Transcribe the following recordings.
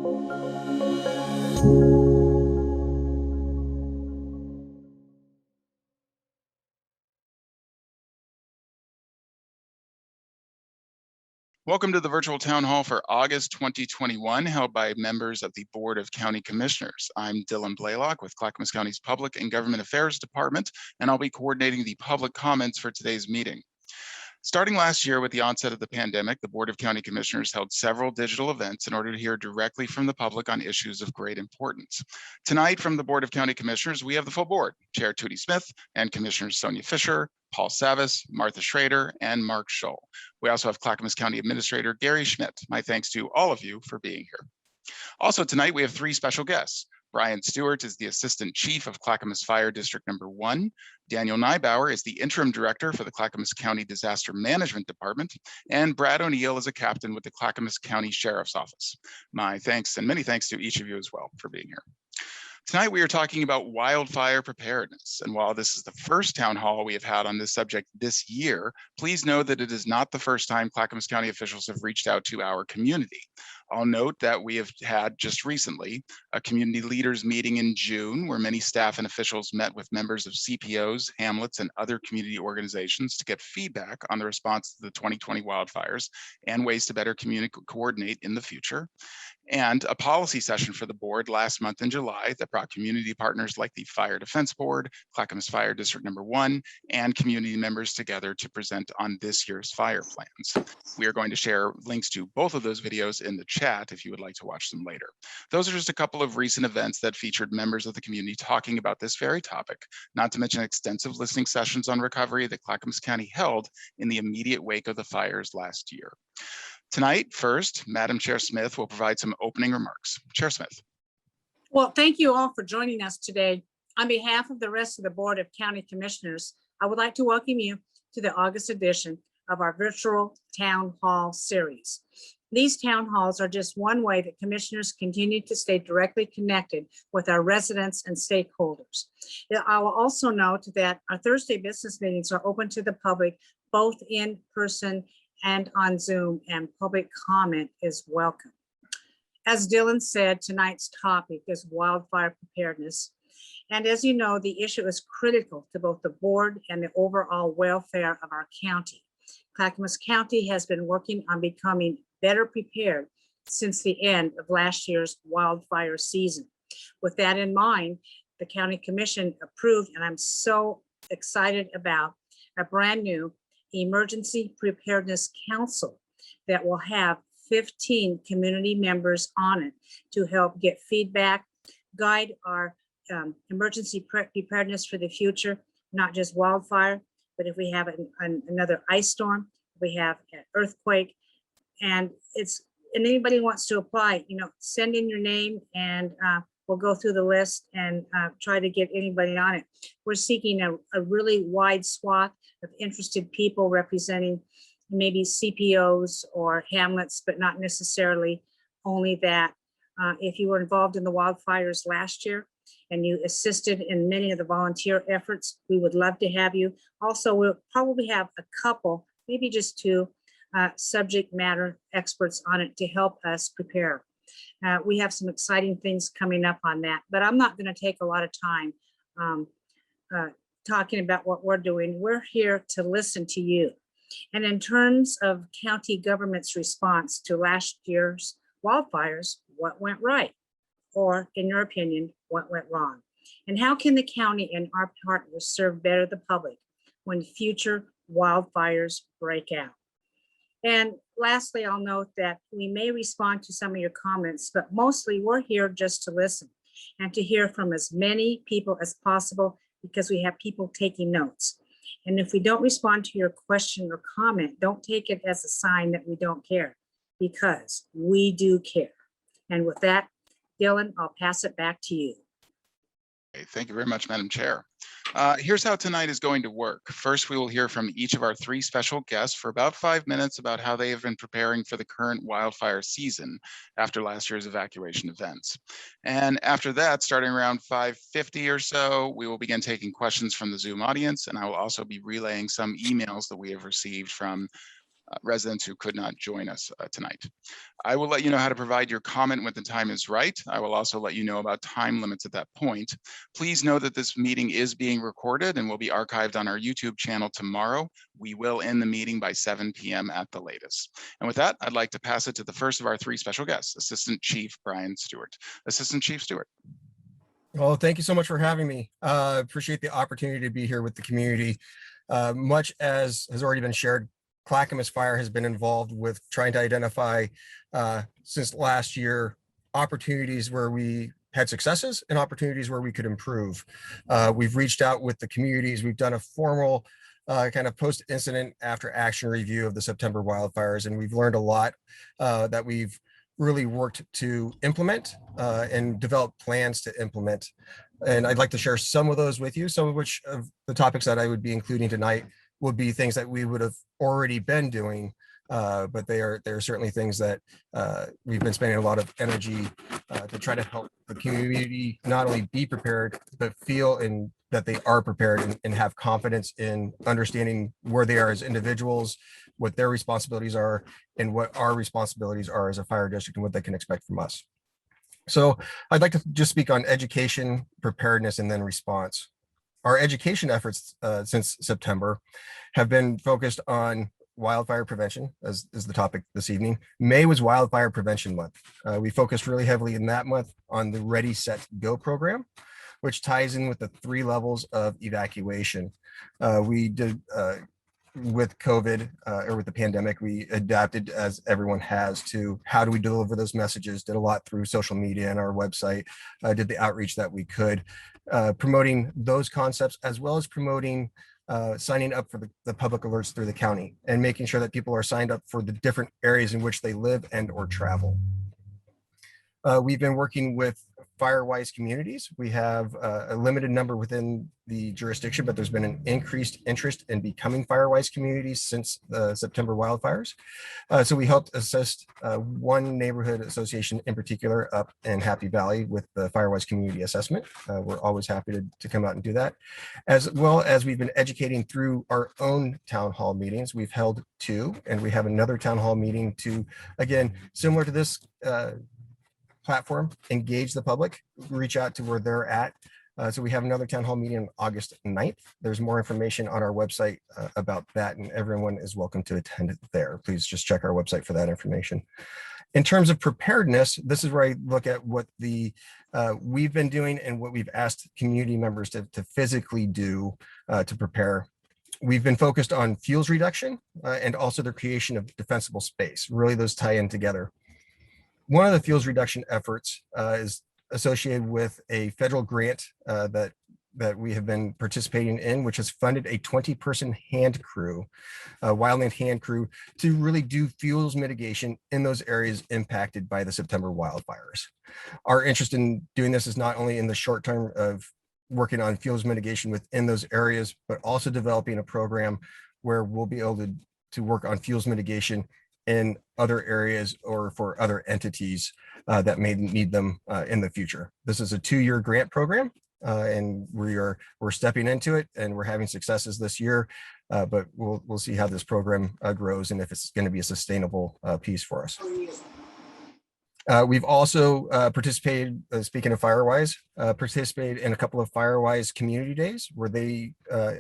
Welcome to the virtual town hall for August 2021, held by members of the Board of County Commissioners. I'm Dylan Blaylock with Clackamas County's Public and Government Affairs Department, and I'll be coordinating the public comments for today's meeting. Starting last year with the onset of the pandemic, the Board of County Commissioners held several digital events in order to hear directly from the public on issues of great importance. Tonight from the Board of County Commissioners, we have the full board, Chair Tootie Smith and Commissioners Sonia Fisher, Paul Savis, Martha Schrader, and Mark Scholl. We also have Clackamas County Administrator Gary Schmidt. My thanks to all of you for being here. Also tonight, we have three special guests. Brian Stewart is the Assistant Chief of Clackamas Fire District Number 1. Daniel Nybauer is the Interim Director for the Clackamas County Disaster Management Department. And Brad O'Neill is a captain with the Clackamas County Sheriff's Office. My thanks and many thanks to each of you as well for being here. Tonight, we are talking about wildfire preparedness. And while this is the first town hall we have had on this subject this year, please know that it is not the first time Clackamas County officials have reached out to our community. I'll note that we have had just recently a community leaders meeting in June where many staff and officials met with members of CPOs, hamlets, and other community organizations to get feedback on the response to the 2020 wildfires and ways to better coordinate in the future. And a policy session for the board last month in July that brought community partners like the Fire Defense Board, Clackamas Fire District Number 1, and community members together to present on this year's fire plans. We are going to share links to both of those videos in the chat if you would like to watch them later. Those are just a couple of recent events that featured members of the community talking about this very topic, not to mention extensive listening sessions on recovery that Clackamas County held in the immediate wake of the fires last year. Tonight, first, Madam Chair Smith will provide some opening remarks. Chair Smith. Well, thank you all for joining us today. On behalf of the rest of the Board of County Commissioners, I would like to welcome you to the August edition of our virtual town hall series. These town halls are just one way that commissioners continue to stay directly connected with our residents and stakeholders. I will also note that our Thursday business meetings are open to the public, both in person and on Zoom, and public comment is welcome. As Dylan said, tonight's topic is wildfire preparedness. And as you know, the issue is critical to both the board and the overall welfare of our county. Clackamas County has been working on becoming better prepared since the end of last year's wildfire season. With that in mind, the County Commission approved, and I'm so excited about, a brand new Emergency Preparedness Council that will have 15 community members on it to help get feedback, guide our emergency preparedness for the future, not just wildfire, but if we have another ice storm, we have an earthquake, and anybody wants to apply, send in your name and we'll go through the list and try to get anybody on it. We're seeking a really wide swath of interested people representing maybe CPOs or hamlets, but not necessarily only that. If you were involved in the wildfires last year and you assisted in many of the volunteer efforts, we would love to have you. Also, we'll probably have a couple, maybe just two, subject matter experts on it to help us prepare. We have some exciting things coming up on that, but I'm not going to take a lot of time talking about what we're doing. We're here to listen to you. And in terms of county government's response to last year's wildfires, what went right? Or in your opinion, what went wrong? And how can the county and our partners serve better the public when future wildfires break out? And lastly, I'll note that we may respond to some of your comments, but mostly we're here just to listen and to hear from as many people as possible because we have people taking notes. And if we don't respond to your question or comment, don't take it as a sign that we don't care, because we do care. And with that, Dylan, I'll pass it back to you. Thank you very much, Madam Chair. Here's how tonight is going to work. First, we will hear from each of our three special guests for about 5 minutes about how they have been preparing for the current wildfire season after last year's evacuation events. And after that, starting around 5:50 or so, we will begin taking questions from the Zoom audience, and I will also be relaying some emails that we have received from residents who could not join us tonight. I will let you know how to provide your comment when the time is right. I will also let you know about time limits at that point. Please know that this meeting is being recorded and will be archived on our YouTube channel tomorrow. We will end the meeting by 7 p.m. at the latest. And with that, I'd like to pass it to the first of our three special guests, Assistant Chief Brian Stewart. Assistant Chief Stewart. Well, thank you so much for having me. Appreciate the opportunity to be here with the community. Much as has already been shared, Clackamas Fire has been involved with trying to identify since last year opportunities where we had successes and opportunities where we could improve. We've reached out with the communities. We've done a formal kind of post-incident after action review of the September wildfires, and we've learned a lot that we've really worked to implement and develop plans to implement. And I'd like to share some of those with you, some of which of the topics that I would be including tonight would be things that we would have already been doing, but they are certainly things that we've been spending a lot of energy to try to help the community not only be prepared, but feel that they are prepared and have confidence in understanding where they are as individuals, what their responsibilities are, and what our responsibilities are as a fire district and what they can expect from us. So I'd like to just speak on education, preparedness, and then response. Our education efforts since September have been focused on wildfire prevention, as is the topic this evening. May was Wildfire Prevention Month. We focused really heavily in that month on the Ready, Set, Go program, which ties in with the 3 levels of evacuation. We did, with COVID or with the pandemic, we adapted, as everyone has, to how do we deliver those messages, did a lot through social media and our website, did the outreach that we could, promoting those concepts, as well as promoting signing up for the public alerts through the county and making sure that people are signed up for the different areas in which they live and or travel. We've been working with FireWise communities. We have a limited number within the jurisdiction, but there's been an increased interest in becoming FireWise communities since the September wildfires. So we helped assist one neighborhood association in particular up in Happy Valley with the FireWise community assessment. We're always happy to come out and do that. As well as we've been educating through our own town hall meetings. We've held 2, and we have another town hall meeting to, again, similar to this platform, engage the public, reach out to where they're at. So we have another town hall meeting on August 9th. There's more information on our website about that, and everyone is welcome to attend there. Please just check our website for that information. In terms of preparedness, this is where I look at what we've been doing and what we've asked community members to physically do to prepare. We've been focused on fuels reduction and also the creation of defensible space. Really, those tie in together. One of the fuels reduction efforts is associated with a federal grant that we have been participating in, which has funded a 20-person hand crew, wildland hand crew, to really do fuels mitigation in those areas impacted by the September wildfires. Our interest in doing this is not only in the short term of working on fuels mitigation within those areas, but also developing a program where we'll be able to work on fuels mitigation in other areas or for other entities that may need them in the future. This is a 2-year grant program, and we're stepping into it, and we're having successes this year, but we'll see how this program grows and if it's going to be a sustainable piece for us. We've also participated, speaking of FireWise, participated in a couple of FireWise community days where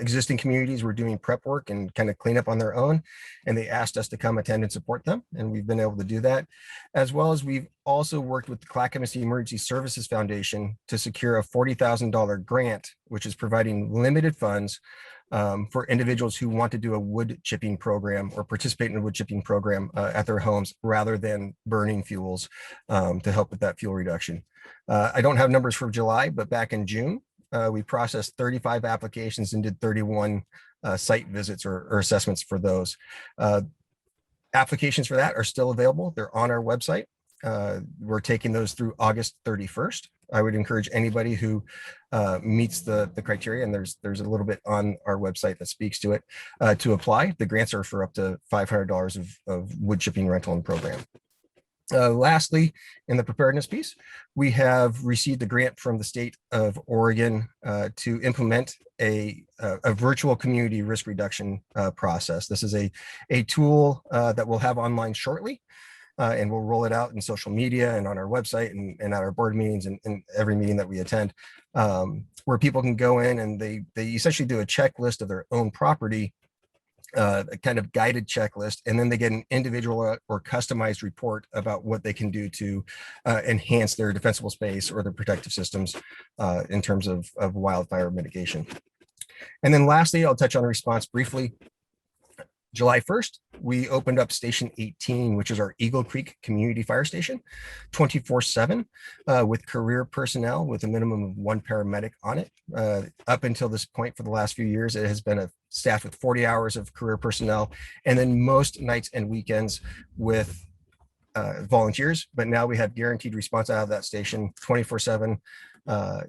existing communities were doing prep work and kind of clean up on their own, and they asked us to come attend and support them, and we've been able to do that. As well as we've also worked with the Clackamas Emergency Services Foundation to secure a $40,000 grant, which is providing limited funds for individuals who want to do a wood chipping program or participate in a wood chipping program at their homes rather than burning fuels to help with that fuel reduction. I don't have numbers for July, but back in June, we processed 35 applications and did 31 site visits or assessments for those. Applications for that are still available. They're on our website. We're taking those through August 31st. I would encourage anybody who meets the criteria, and there's a little bit on our website that speaks to it, to apply. The grants are for up to $500 of wood chipping rental and program. Lastly, in the preparedness piece, we have received a grant from the state of Oregon to implement a virtual community risk reduction process. This is a tool that we'll have online shortly, and we'll roll it out in social media and on our website and at our board meetings and every meeting that we attend, where people can go in and they essentially do a checklist of their own property, a kind of guided checklist, and then they get an individual or customized report about what they can do to enhance their defensible space or their protective systems in terms of wildfire mitigation. And then lastly, I'll touch on response briefly. July 1st, we opened up Station 18, which is our Eagle Creek Community Fire Station, 24/7 with career personnel with a minimum of 1 paramedic on it. Up until this point, for the last few years, it has been a staff with 40 hours of career personnel, and then most nights and weekends with volunteers. But now we have guaranteed response out of that station 24/7,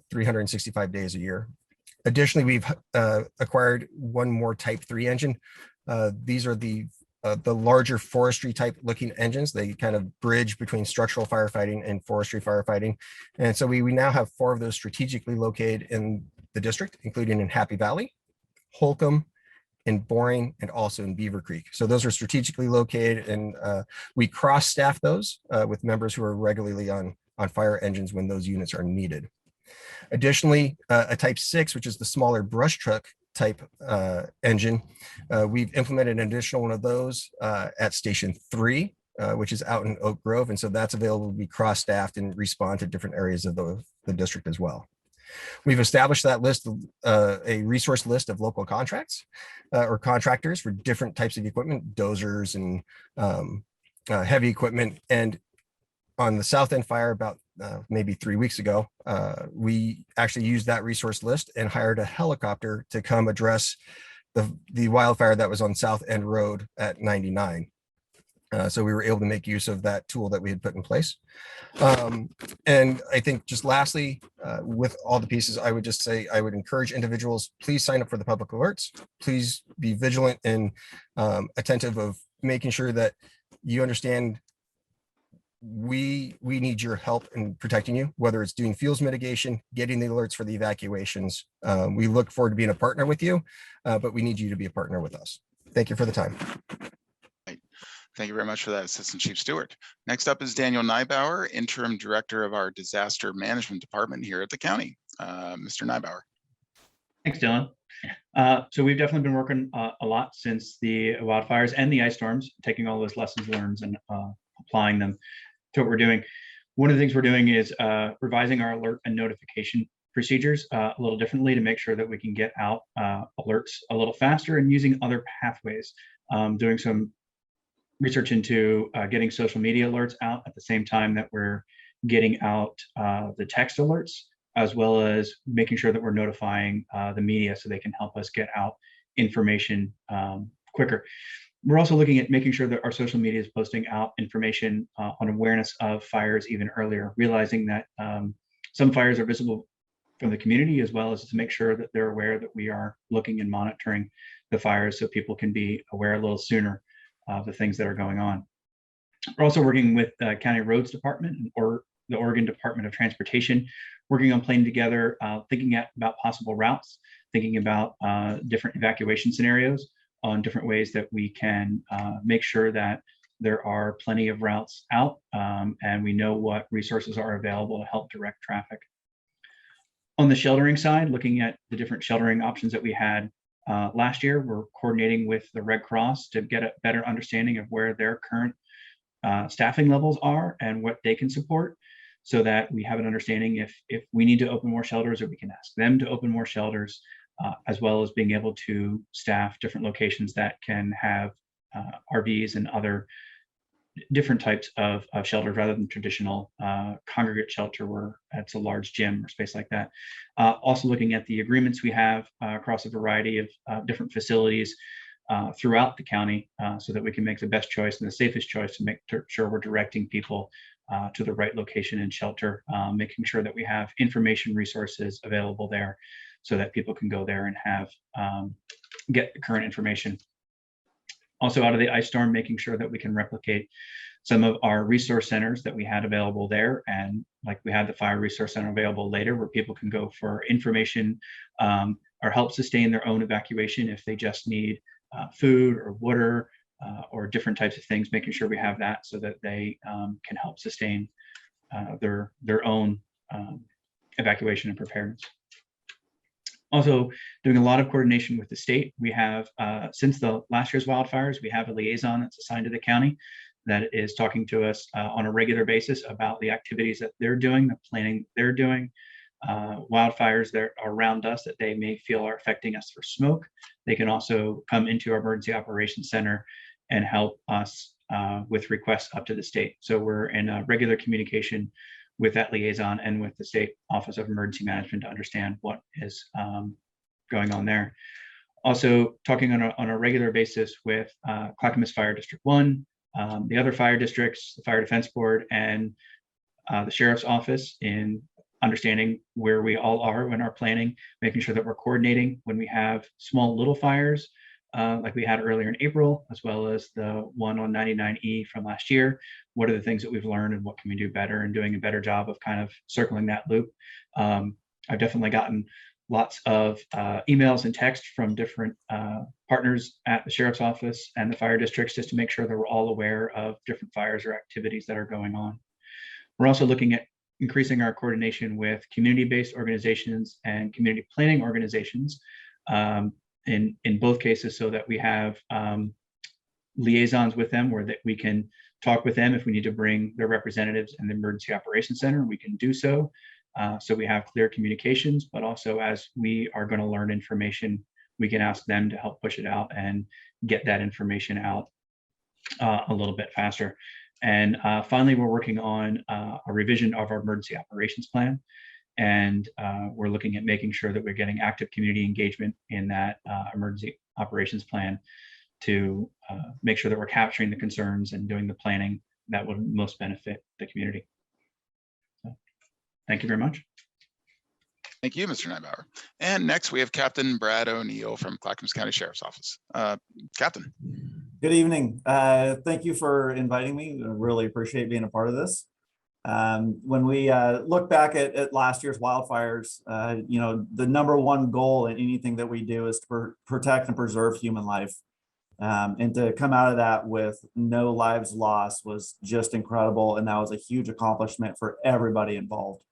365 days a year. Additionally, we've acquired one more Type 3 engine. These are the larger forestry type looking engines. They kind of bridge between structural firefighting and forestry firefighting. And so we now have 4 of those strategically located in the district, including in Happy Valley, Holcomb, in Boring, and also in Beaver Creek. So those are strategically located, and we cross staff those with members who are regularly on fire engines when those units are needed. Additionally, a Type 6, which is the smaller brush truck type engine, we've implemented an additional one of those at Station 3, which is out in Oak Grove. And so that's available to be cross-staffed and respond to different areas of the district as well. We've established that list, a resource list of local contracts or contractors for different types of equipment, dozers and heavy equipment. And on the South End fire about maybe 3 weeks ago, we actually used that resource list and hired a helicopter to come address the wildfire that was on South End Road at 99. So we were able to make use of that tool that we had put in place. And I think just lastly, with all the pieces, I would just say I would encourage individuals, please sign up for the public alerts. Please be vigilant and attentive of making sure that you understand we need your help in protecting you, whether it's doing fuels mitigation, getting the alerts for the evacuations. We look forward to being a partner with you, but we need you to be a partner with us. Thank you for the time. Thank you very much for that, Assistant Chief Stewart. Next up is Daniel Nybauer, Interim Director of our Disaster Management Department here at the county. Mr. Nybauer. Thanks, Dylan. So we've definitely been working a lot since the wildfires and the ice storms, taking all those lessons learned and applying them to what we're doing. One of the things we're doing is revising our alert and notification procedures a little differently to make sure that we can get out alerts a little faster and using other pathways, doing some research into getting social media alerts out at the same time that we're getting out the text alerts, as well as making sure that we're notifying the media so they can help us get out information quicker. We're also looking at making sure that our social media is posting out information on awareness of fires even earlier, realizing that some fires are visible from the community, as well as to make sure that they're aware that we are looking and monitoring the fires so people can be aware a little sooner of the things that are going on. We're also working with the County Roads Department or the Oregon Department of Transportation, working on planning together, thinking about possible routes, thinking about different evacuation scenarios on different ways that we can make sure that there are plenty of routes out and we know what resources are available to help direct traffic. On the sheltering side, looking at the different sheltering options that we had last year, we're coordinating with the Red Cross to get a better understanding of where their current staffing levels are and what they can support, so that we have an understanding if we need to open more shelters, or we can ask them to open more shelters, as well as being able to staff different locations that can have RVs and other different types of shelters rather than traditional congregate shelter where it's a large gym or space like that. Also looking at the agreements we have across a variety of different facilities throughout the county so that we can make the best choice and the safest choice to make sure we're directing people to the right location and shelter, making sure that we have information resources available there so that people can go there and have get the current information. Also out of the ice storm, making sure that we can replicate some of our resource centers that we had available there, and like we had the Fire Resource Center available later, where people can go for information or help sustain their own evacuation if they just need food or water or different types of things, making sure we have that so that they can help sustain their own evacuation and preparedness. Also doing a lot of coordination with the state. We have, since the last year's wildfires, we have a liaison that's assigned to the county that is talking to us on a regular basis about the activities that they're doing, the planning they're doing, wildfires that are around us that they may feel are affecting us for smoke. They can also come into our emergency operations center and help us with requests up to the state. So we're in regular communication with that liaison and with the State Office of Emergency Management to understand what is going on there. Also talking on a regular basis with Clackamas Fire District 1, the other fire districts, the Fire Defense Board, and the Sheriff's Office in understanding where we all are in our planning, making sure that we're coordinating when we have small little fires like we had earlier in April, as well as the one on 99E from last year. What are the things that we've learned and what can we do better, and doing a better job of kind of circling that loop. I've definitely gotten lots of emails and text from different partners at the Sheriff's Office and the fire districts just to make sure that we're all aware of different fires or activities that are going on. We're also looking at increasing our coordination with community-based organizations and community planning organizations in both cases, so that we have liaisons with them where that we can talk with them if we need to bring their representatives in the Emergency Operations Center, we can do so. So we have clear communications, but also as we are going to learn information, we can ask them to help push it out and get that information out a little bit faster. And finally, we're working on a revision of our emergency operations plan. And we're looking at making sure that we're getting active community engagement in that emergency operations plan to make sure that we're capturing the concerns and doing the planning that would most benefit the community. So, thank you very much. Thank you, Mr. Neibauer. And next we have Captain Brad O'Neill from Clackamas County Sheriff's Office. Captain. Good evening. Thank you for inviting me. I really appreciate being a part of this. When we look back at last year's wildfires, you know, the #1 goal in anything that we do is to protect and preserve human life. And to come out of that with no lives lost was just incredible. And that was a huge accomplishment for everybody involved.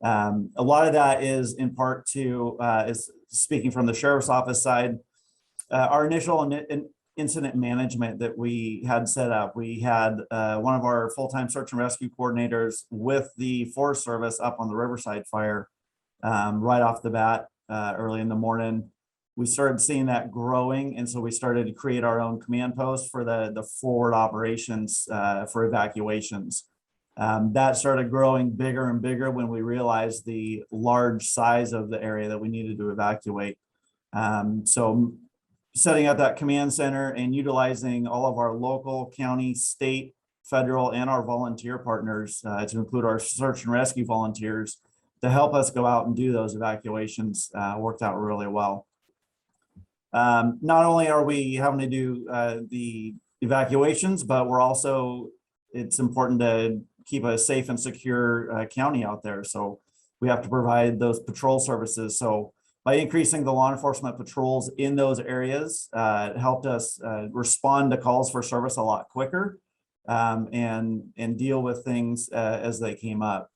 A lot of that is in part to, is speaking from the Sheriff's Office side, our initial incident management that we had set up. We had one of our full-time search and rescue coordinators with the Forest Service up on the Riverside fire right off the bat early in the morning. We started seeing that growing, and so we started to create our own command post for the forward operations for evacuations. That started growing bigger and bigger when we realized the large size of the area that we needed to evacuate. So setting up that command center and utilizing all of our local, county, state, federal, and our volunteer partners to include our search and rescue volunteers to help us go out and do those evacuations worked out really well. Not only are we having to do the evacuations, but we're also, it's important to keep a safe and secure county out there. So we have to provide those patrol services. So by increasing the law enforcement patrols in those areas, it helped us respond to calls for service a lot quicker and deal with things as they came up.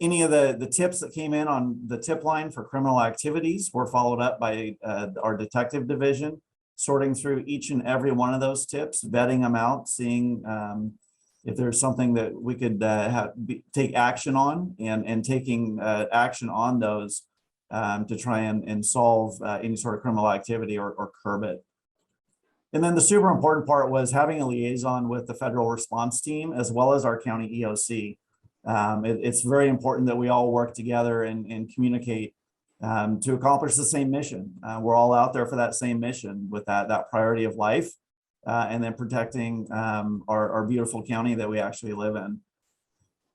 Any of the tips that came in on the tip line for criminal activities were followed up by our detective division, sorting through each and every one of those tips, vetting them out, seeing if there's something that we could take action on, and taking action on those to try and solve any sort of criminal activity or curb it. And then the super important part was having a liaison with the federal response team as well as our county EOC. It's very important that we all work together and communicate to accomplish the same mission. We're all out there for that same mission with that priority of life, and then protecting our beautiful county that we actually live in.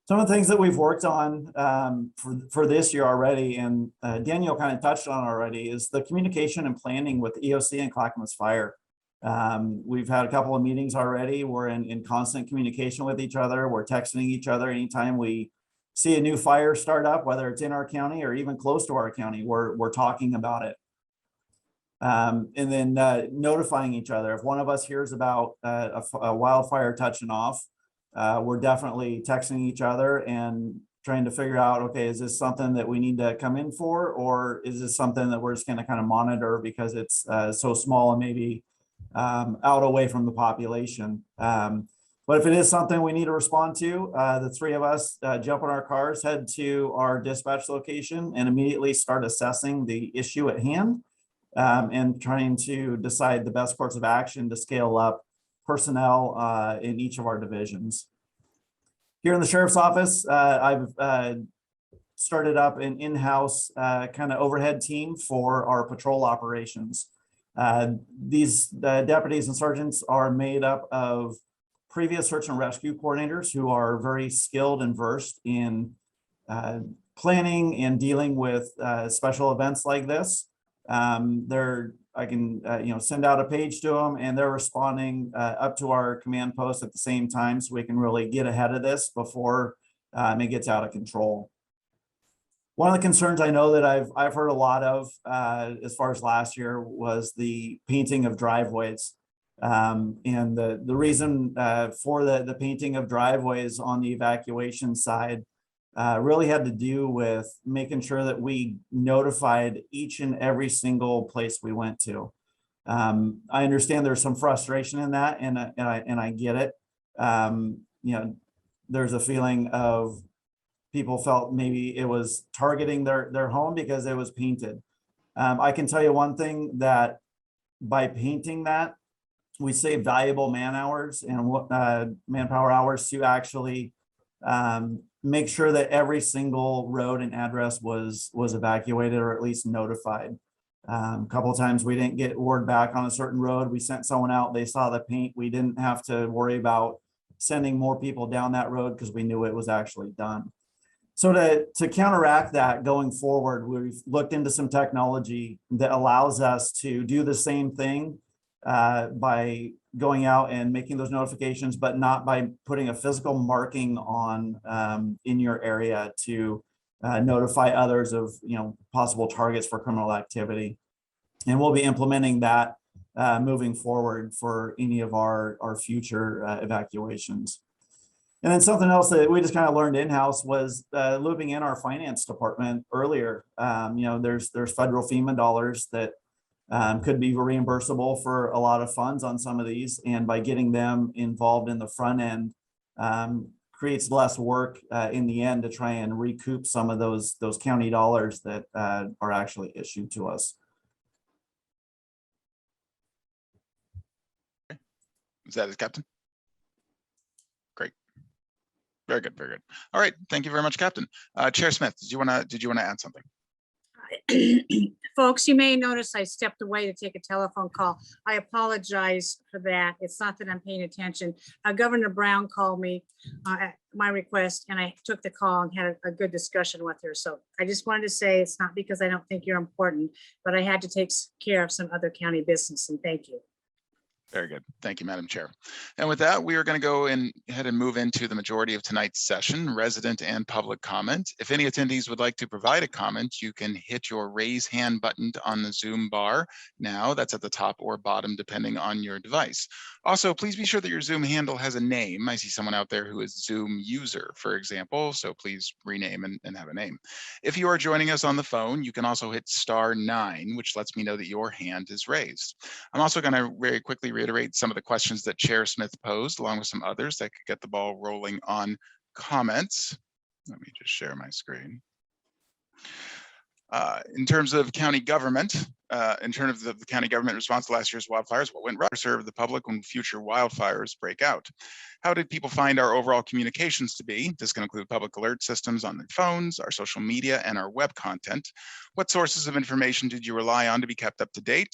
Some of the things that we've worked on for this year already, and Daniel kind of touched on already, is the communication and planning with the EOC and Clackamas Fire. We've had a couple of meetings already. We're in constant communication with each other. We're texting each other anytime we see a new fire start up, whether it's in our county or even close to our county, we're talking about it. And then notifying each other. If one of us hears about a wildfire touching off, we're definitely texting each other and trying to figure out, okay, is this something that we need to come in for, or is this something that we're just going to kind of monitor because it's so small and maybe out away from the population. But if it is something we need to respond to, the three of us jump in our cars, head to our dispatch location, and immediately start assessing the issue at hand and trying to decide the best course of action to scale up personnel in each of our divisions. Here in the sheriff's office, I've started up an in-house kind of overhead team for our patrol operations. These deputies and sergeants are made up of previous search and rescue coordinators who are very skilled and versed in planning and dealing with special events like this. I can send out a page to them, and they're responding up to our command post at the same time, so we can really get ahead of this before it gets out of control. One of the concerns I know that I've heard a lot of as far as last year was the painting of driveways. And the reason for the painting of driveways on the evacuation side really had to do with making sure that we notified each and every single place we went to. I understand there's some frustration in that, and I get it. There's a feeling of people felt maybe it was targeting their home because it was painted. I can tell you one thing, that by painting that, we save valuable man hours and manpower hours to actually make sure that every single road and address was evacuated, or at least notified. A couple of times we didn't get word back on a certain road. We sent someone out, they saw the paint. We didn't have to worry about sending more people down that road because we knew it was actually done. So to counteract that going forward, we've looked into some technology that allows us to do the same thing by going out and making those notifications, but not by putting a physical marking on in your area to notify others of possible targets for criminal activity. And we'll be implementing that moving forward for any of our future evacuations. And then something else that we just kind of learned in-house was looping in our finance department earlier. There's federal FEMA dollars that could be reimbursable for a lot of funds on some of these, and by getting them involved in the front end creates less work in the end to try and recoup some of those county dollars that are actually issued to us. Is that it, Captain? Great. Very good, very good. All right, thank you very much, Captain. Chair Smith, did you want to add something? Folks, you may notice I stepped away to take a telephone call. I apologize for that. It's not that I'm paying attention. Governor Brown called me at my request, and I took the call and had a good discussion with her. So I just wanted to say it's not because I don't think you're important, but I had to take care of some other county business, and thank you. Very good. Thank you, Madam Chair. And with that, we are going to go ahead and move into the majority of tonight's session, resident and public comment. If any attendees would like to provide a comment, you can hit your raise hand button on the Zoom bar now. That's at the top or bottom, depending on your device. Also, please be sure that your Zoom handle has a name. I see someone out there who is Zoom user, for example, so please rename and have a name. If you are joining us on the phone, you can also hit *9, which lets me know that your hand is raised. I'm also going to very quickly reiterate some of the questions that Chair Smith posed, along with some others that could get the ball rolling on comments. Let me just share my screen. In terms of county government, in terms of the county government response to last year's wildfires, what went right to serve the public when future wildfires break out? How did people find our overall communications to be? This can include public alert systems on their phones, our social media, and our web content. What sources of information did you rely on to be kept up to date?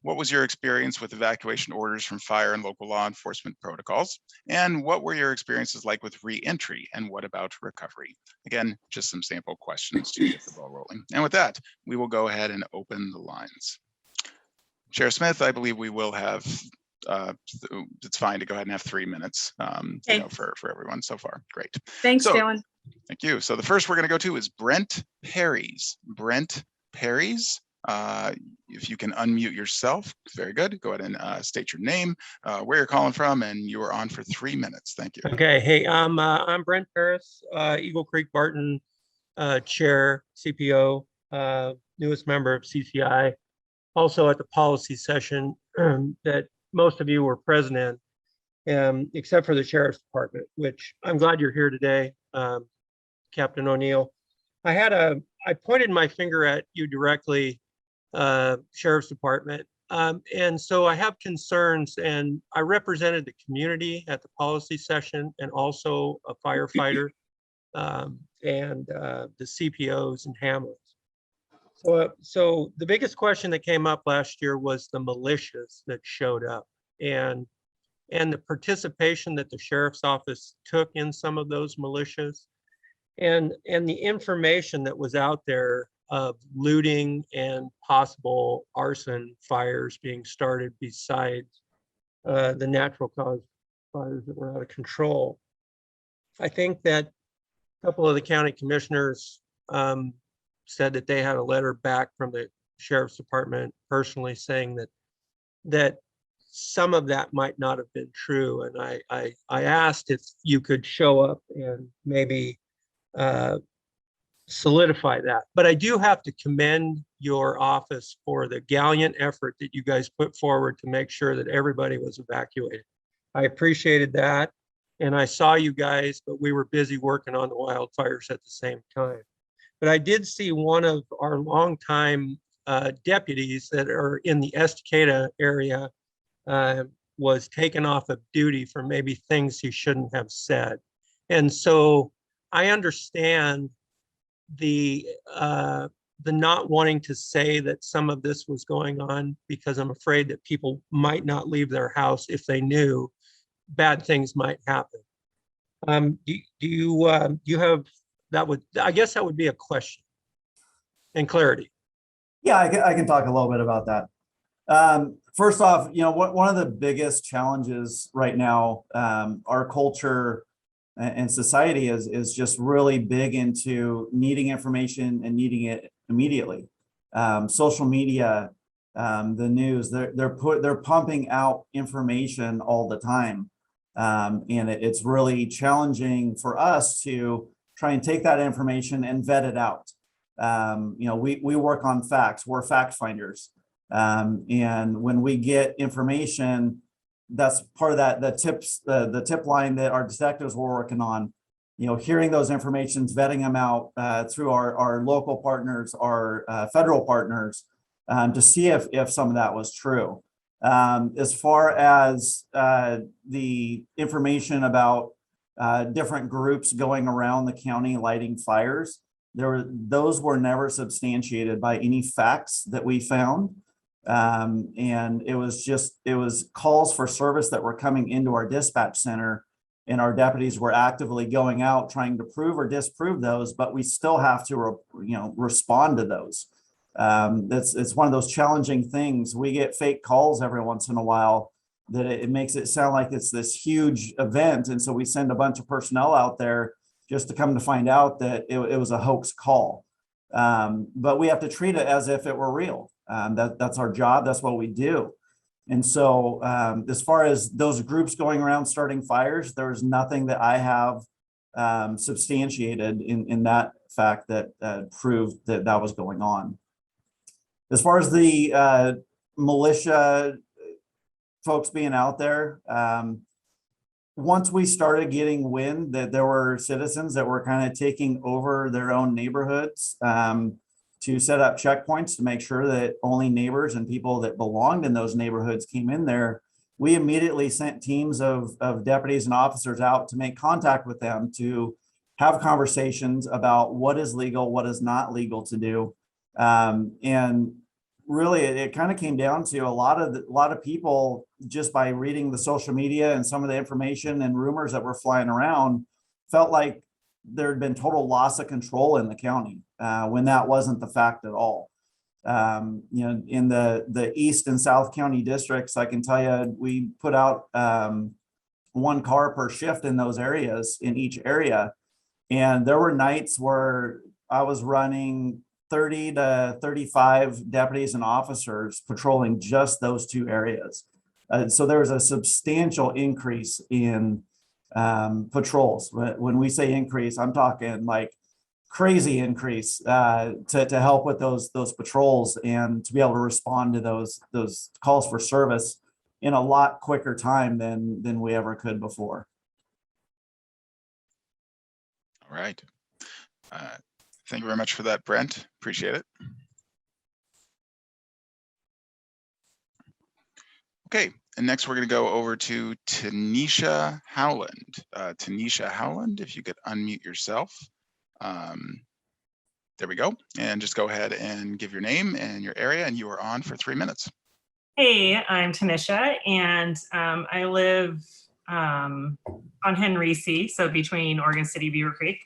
What was your experience with evacuation orders from fire and local law enforcement protocols? And what were your experiences like with re-entry, and what about recovery? Again, just some sample questions to get the ball rolling. And with that, we will go ahead and open the lines. Chair Smith, I believe we will have it's fine to go ahead and have 3 minutes, Okay. for everyone so far. Great. Thanks, So- Dylan. Thank you. So the first we're going to go to is Brent Perry's. Brent Perry's. If you can unmute yourself, very good. Go ahead and state your name, where you're calling from, and you are on for 3 minutes. Thank you. Okay, hey, I'm Brent Paris, Eagle Creek Barton Chair, CPO, newest member of CCI. Also at the policy session that most of you were present in, except for the Sheriff's Department, which I'm glad you're here today, Captain O'Neill. I pointed my finger at you directly, Sheriff's Department. And so I have concerns, and I represented the community at the policy session and also a firefighter and the CPOs and Hamlets. So the biggest question that came up last year was the militias that showed up and the participation that the sheriff's office took in some of those militias and the information that was out there of looting and possible arson fires being started besides the natural cause fires that were out of control. I think that a couple of the county commissioners said that they had a letter back from the Sheriff's Department personally saying that some of that might not have been true. And I asked if you could show up and maybe solidify that. But I do have to commend your office for the gallant effort that you guys put forward to make sure that everybody was evacuated. I appreciated that. And I saw you guys, but we were busy working on the wildfires at the same time. But I did see one of our longtime deputies that are in the Estacada area was taken off of duty for maybe things he shouldn't have said. And so I understand the not wanting to say that some of this was going on because I'm afraid that people might not leave their house if they knew bad things might happen. Do you have, I guess that would be a question and clarity. Yeah, I can talk a little bit about that. First off, one of the biggest challenges right now, our culture and society is just really big into needing information and needing it immediately. Social media, the news, they're pumping out information all the time, and it's really challenging for us to try and take that information and vet it out. We work on facts. We're fact finders, and when we get information, that's part of that the tip line that our detectives were working on. Hearing those informations, vetting them out through our local partners, our federal partners, to see if some of that was true. As far as the information about different groups going around the county lighting fires, those were never substantiated by any facts that we found. And it was calls for service that were coming into our dispatch center, and our deputies were actively going out trying to prove or disprove those, but we still have to respond to those. It's one of those challenging things. We get fake calls every once in a while that it makes it sound like it's this huge event, and so we send a bunch of personnel out there just to come to find out that it was a hoax call. But we have to treat it as if it were real. That's our job. That's what we do. And so as far as those groups going around starting fires, there's nothing that I have substantiated in that fact that proved that was going on. As far as the militia folks being out there, once we started getting wind that there were citizens that were kind of taking over their own neighborhoods to set up checkpoints to make sure that only neighbors and people that belonged in those neighborhoods came in there, we immediately sent teams of deputies and officers out to make contact with them to have conversations about what is legal, what is not legal to do. And really, it kind of came down to a lot of people, just by reading the social media and some of the information and rumors that were flying around, felt like there had been total loss of control in the county when that wasn't the fact at all. You know, in the East and South County districts, I can tell you, we put out 1 car per shift in those areas, in each area. And there were nights where I was running 30 to 35 deputies and officers patrolling just those 2 areas. So there was a substantial increase in patrols. When we say increase, I'm talking like crazy increase to help with those patrols and to be able to respond to those calls for service in a lot quicker time than we ever could before. All right. Thank you very much for that, Brent. Appreciate it. Okay, and next we're going to go over to Tanisha Howland. Tanisha Howland, if you could unmute yourself. There we go. And just go ahead and give your name and your area, and you are on for 3 minutes. Hey, I'm Tanisha, and I live on Henry C, so between Oregon City, Beaver Creek.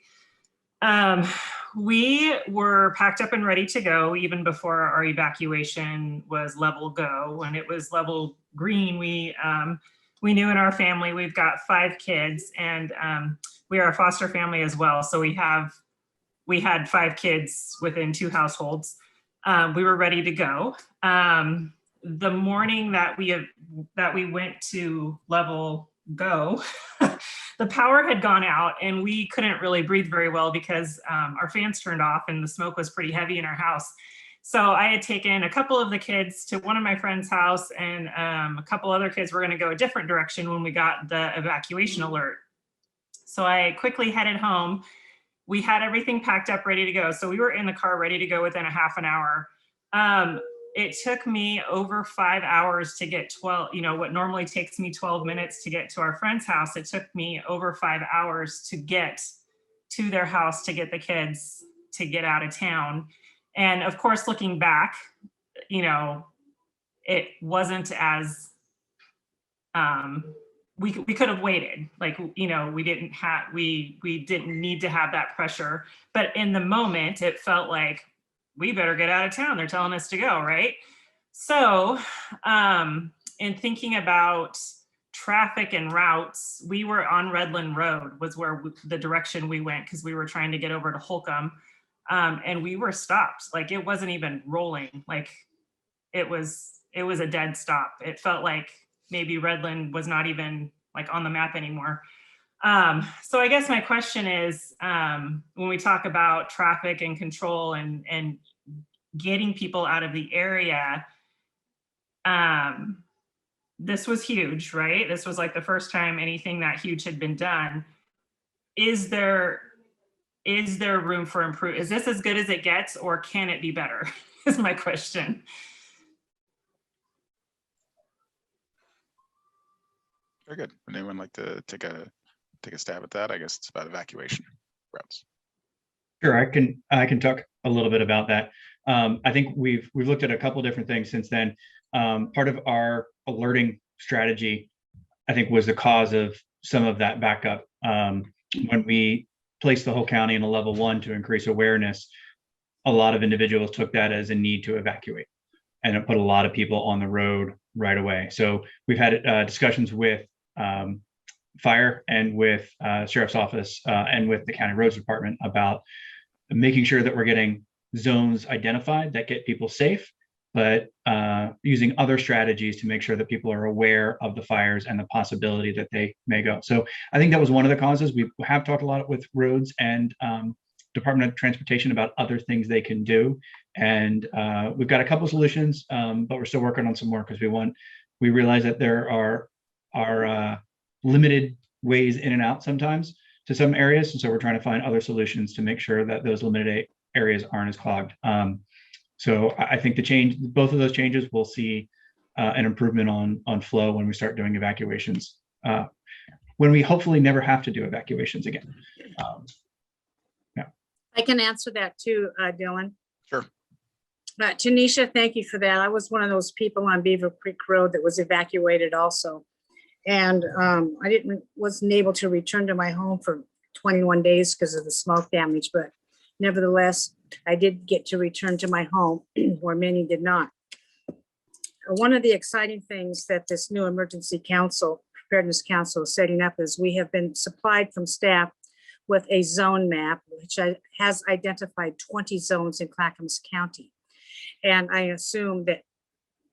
We were packed up and ready to go even before our evacuation was level go. When it was level green, we knew in our family, we've got 5 kids, and we are a foster family as well. So we had 5 kids within 2 households. We were ready to go. The morning that we went to level go, the power had gone out and we couldn't really breathe very well because our fans turned off and the smoke was pretty heavy in our house. So I had taken a couple of the kids to one of my friend's house, and a couple other kids were going to go a different direction when we got the evacuation alert. So I quickly headed home. We had everything packed up, ready to go. So we were in the car ready to go within a half an hour. It took me over 5 hours to get 12, you know, what normally takes me 12 minutes to get to our friend's house. It took me over 5 hours to get to their house, to get the kids to get out of town. And of course, looking back, you know, it wasn't as, we could have waited. Like, you know, we didn't need to have that pressure, but in the moment it felt like, we better get out of town. They're telling us to go, right? So in thinking about traffic and routes, we were on Redland Road was where the direction we went, because we were trying to get over to Holcomb, and we were stopped. Like, it wasn't even rolling. Like, it was a dead stop. It felt like maybe Redland was not even like on the map anymore. So I guess my question is, when we talk about traffic and control and getting people out of the area, this was huge, right? This was like the first time anything that huge had been done. Is there room for improvement? Is this as good as it gets, or can it be better? Is my question. Very good. Would anyone like to take a stab at that? I guess it's about evacuation routes. Sure, I can talk a little bit about that. I think we've looked at a couple different things since then. Part of our alerting strategy, I think, was the cause of some of that backup. When we placed the whole county in a level 1 to increase awareness, a lot of individuals took that as a need to evacuate, and it put a lot of people on the road right away. So we've had discussions with fire and with sheriff's office and with the county roads department about making sure that we're getting zones identified that get people safe, but using other strategies to make sure that people are aware of the fires and the possibility that they may go. So I think that was one of the causes. We have talked a lot with roads and Department of Transportation about other things they can do. And we've got a couple of solutions, but we're still working on some more, because we realize that there are limited ways in and out sometimes to some areas. And so we're trying to find other solutions to make sure that those limited areas aren't as clogged. So I think both of those changes, we'll see an improvement on flow when we start doing evacuations, when we hopefully never have to do evacuations again. I can answer that too, Dylan. Sure. Tanisha, thank you for that. I was one of those people on Beaver Creek Road that was evacuated also. And I wasn't able to return to my home for 21 days because of the smoke damage, but nevertheless, I did get to return to my home where many did not. One of the exciting things that this new emergency council, preparedness council, is setting up is we have been supplied from staff with a zone map, which has identified 20 zones in Clackamas County. And I assume that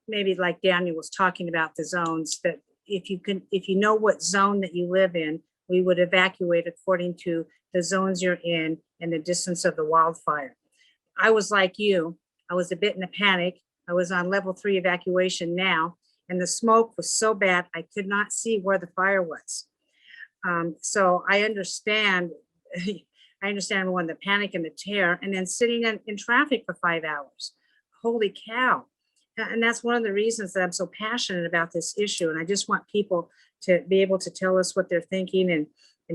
maybe like Daniel was talking about the zones, that if you know what zone that you live in, we would evacuate according to the zones you're in and the distance of the wildfire. I was like you, I was a bit in a panic. I was on level 3 evacuation now, and the smoke was so bad, I could not see where the fire was. So I understand when the panic and the terror, and then sitting in traffic for 5 hours. Holy cow. And that's one of the reasons that I'm so passionate about this issue. And I just want people to be able to tell us what they're thinking and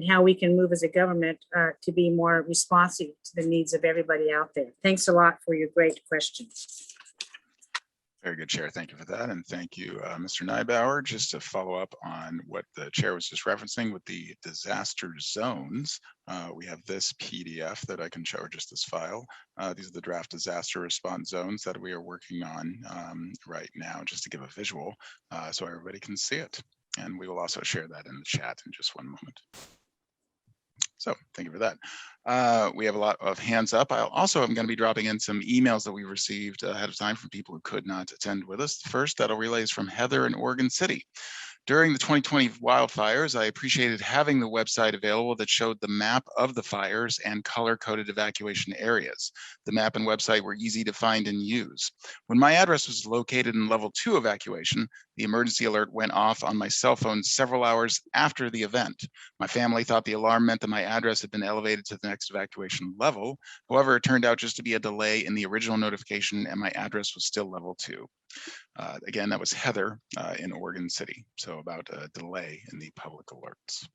how we can move as a government to be more responsive to the needs of everybody out there. Thanks a lot for your great questions. Very good, Chair. Thank you for that. And thank you, Mr. Neubauer. Just to follow up on what the Chair was just referencing with the disaster zones, we have this PDF that I can show, or just this file. These are the draft disaster response zones that we are working on right now, just to give a visual so everybody can see it. And we will also share that in the chat in just one moment. So thank you for that. We have a lot of hands up. I also am going to be dropping in some emails that we received ahead of time from people who could not attend with us. The first that'll relay is from Heather in Oregon City. During the 2020 wildfires, I appreciated having the website available that showed the map of the fires and color-coded evacuation areas. The map and website were easy to find and use. When my address was located in level 2 evacuation, the emergency alert went off on my cell phone several hours after the event. My family thought the alarm meant that my address had been elevated to the next evacuation level. However, it turned out just to be a delay in the original notification, and my address was still level 2. Again, that was Heather in Oregon City. So about a delay in the public alerts.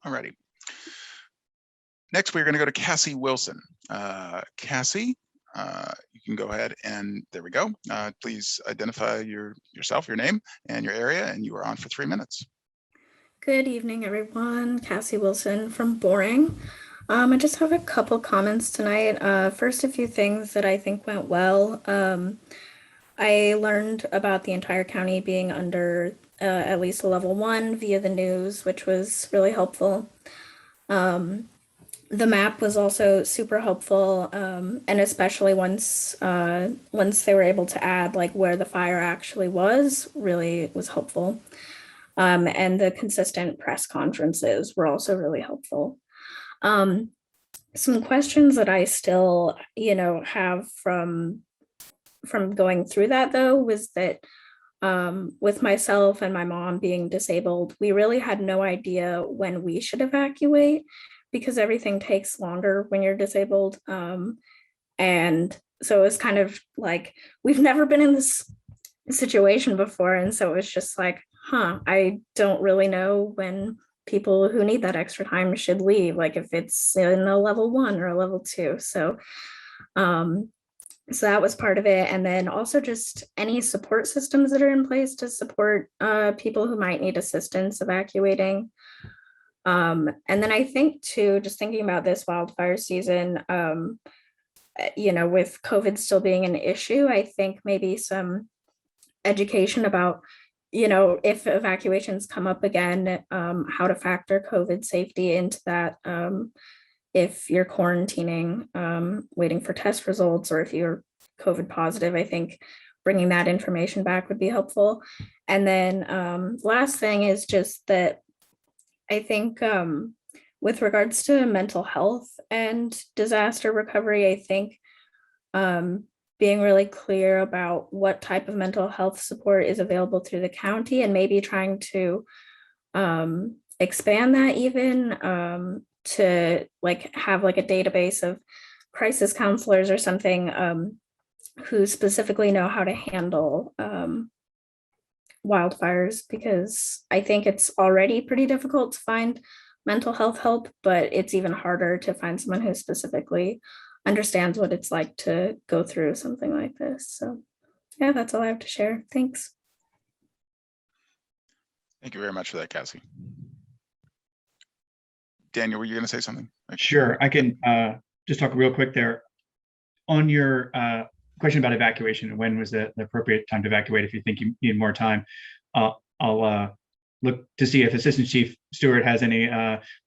Alrighty. Next, we're going to go to Cassie Wilson. Cassie, you can go ahead and there we go. Please identify yourself, your name, and your area, and you are on for 3 minutes. Good evening, everyone. Cassie Wilson from Boring. I just have a couple comments tonight. First, a few things that I think went well. I learned about the entire county being under at least a level 1 via the news, which was really helpful. The map was also super helpful, and especially once they were able to add like where the fire actually was, really was helpful. And the consistent press conferences were also really helpful. Some questions that I still, have from going through that though, was that with myself and my mom being disabled, we really had no idea when we should evacuate because everything takes longer when you're disabled. And so it was kind of like, we've never been in this situation before. And so it was just like, I don't really know when people who need that extra time should leave, like if it's in a level 1 or a level 2. So so that was part of it. And then also just any support systems that are in place to support people who might need assistance evacuating. And then I think too, just thinking about this wildfire season, with COVID still being an issue, I think maybe some education about if evacuations come up again, how to factor COVID safety into that. If you're quarantining, waiting for test results, or if you're COVID positive, I think bringing that information back would be helpful. And then last thing is just that I think with regards to mental health and disaster recovery, I think being really clear about what type of mental health support is available through the county and maybe trying to expand that even to like have like a database of crisis counselors or something who specifically know how to handle wildfires, because I think it's already pretty difficult to find mental health help, but it's even harder to find someone who specifically understands what it's like to go through something like this. So yeah, that's all I have to share. Thanks. Thank you very much for that, Cassie. Daniel, were you going to say something? Sure, I can just talk real quick there. On your question about evacuation and when was the appropriate time to evacuate if you think you need more time, I'll look to see if Assistant Chief Stewart has any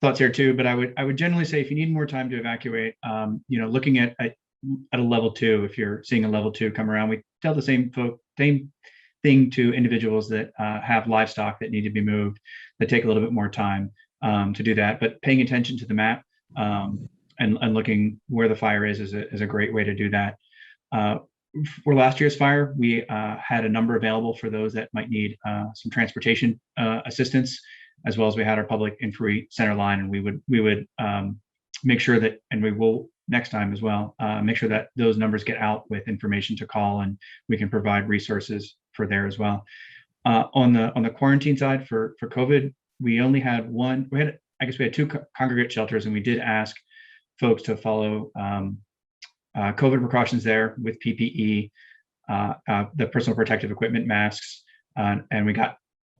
thoughts here too. But I would generally say if you need more time to evacuate, looking at a level 2, if you're seeing a level 2 come around, we tell the same thing to individuals that have livestock that need to be moved, that take a little bit more time to do that. But paying attention to the map and looking where the fire is a great way to do that. For last year's fire, we had a number available for those that might need some transportation assistance, as well as we had our public inquiry center line, and we would make sure that, and we will next time as well, make sure that those numbers get out with information to call, and we can provide resources for there as well. On the quarantine side for COVID, we only had one. We had 2 congregate shelters, and we did ask folks to follow COVID precautions there with PPE, the personal protective equipment, masks, and we got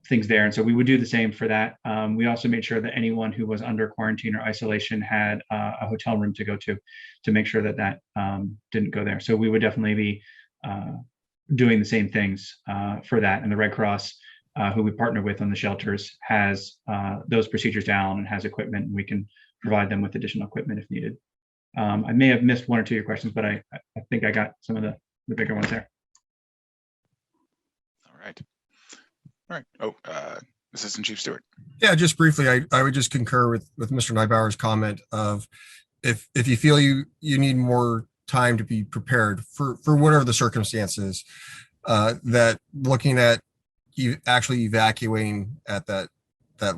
things there. And so we would do the same for that. We also made sure that anyone who was under quarantine or isolation had a hotel room to go to make sure that didn't go there. So we would definitely be doing the same things for that. And the Red Cross, who we partner with on the shelters, has those procedures down and has equipment, and we can provide them with additional equipment if needed. I may have missed 1 or 2 of your questions, but I think I got some of the bigger ones there. All right. Oh, Assistant Chief Stewart. Yeah, just briefly, I would just concur with Mr. Neubauer's comment of if you feel you need more time to be prepared for whatever the circumstances, that looking at you actually evacuating at that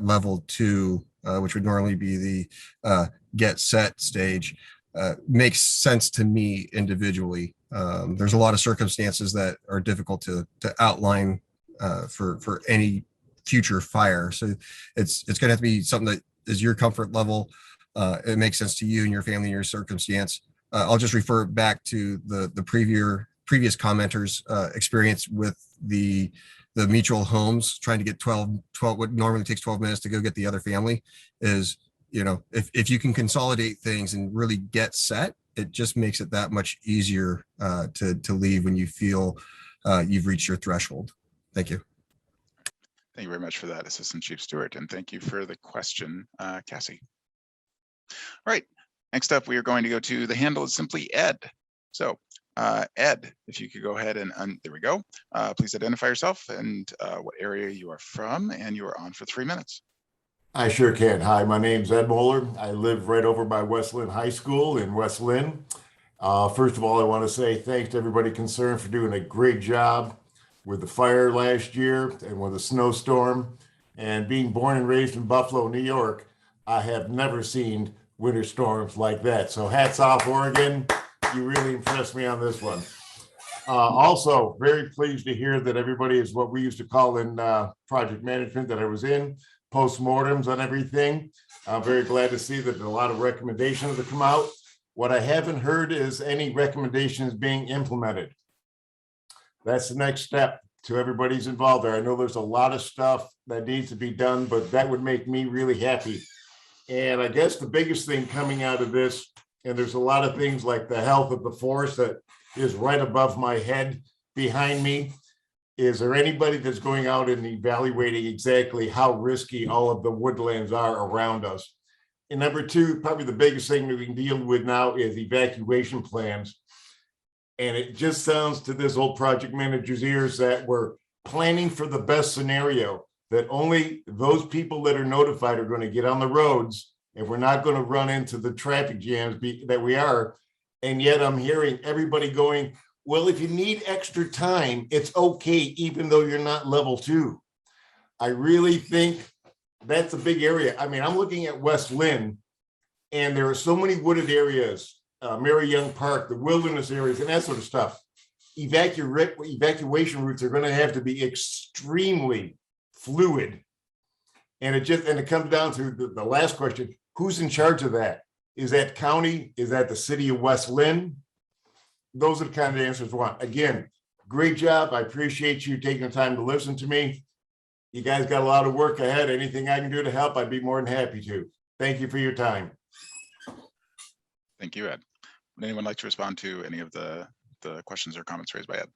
level 2, which would normally be the get set stage, makes sense to me individually. There's a lot of circumstances that are difficult to outline for any future fire. So it's going to have to be something that is your comfort level. It makes sense to you and your family and your circumstance. I'll just refer back to the previous commenters' experience with the mutual homes, trying to get 12 what normally takes 12 minutes to go get the other family. Is, if you can consolidate things and really get set, it just makes it that much easier to leave when you feel you've reached your threshold. Thank you. Thank you very much for that, Assistant Chief Stewart, and thank you for the question, Cassie. All right, next up, we are going to go to the handle is simply Ed. So Ed, if you could go ahead and there we go. Please identify yourself and what area you are from, and you are on for 3 minutes. I sure can. Hi, my name's Ed Moeller. I live right over by West Lynn High School in West Lynn. First of all, I want to say thanks to everybody concerned for doing a great job with the fire last year and with the snowstorm. And being born and raised in Buffalo, New York, I have never seen winter storms like that. So hats off, Oregon. You really impressed me on this one. Also, very pleased to hear that everybody is what we used to call in project management that I was in, postmortems on everything. I'm very glad to see that a lot of recommendations have come out. What I haven't heard is any recommendations being implemented. That's the next step to everybody's involved there. I know there's a lot of stuff that needs to be done, but that would make me really happy. And I guess the biggest thing coming out of this, and there's a lot of things like the health of the forest that is right above my head behind me. Is there anybody that's going out and evaluating exactly how risky all of the woodlands are around us? And number 2, probably the biggest thing that we can deal with now is evacuation plans. And it just sounds to this old project manager's ears that we're planning for the best scenario, that only those people that are notified are going to get on the roads, and we're not going to run into the traffic jams that we are. And yet I'm hearing everybody going, well, if you need extra time, it's okay, even though you're not level 2. I really think that's a big area. I mean, I'm looking at West Lynn, and there are so many wooded areas, Mary Young Park, the wilderness areas, and that sort of stuff. Evacuation routes are going to have to be extremely fluid. And it comes down to the last question: who's in charge of that? Is that county? Is that the city of West Lynn? Those are the kind of answers we want. Again, great job. I appreciate you taking the time to listen to me. You guys got a lot of work ahead. Anything I can do to help, I'd be more than happy to. Thank you for your time. Thank you, Ed. Would anyone like to respond to any of the questions or comments raised by Ed?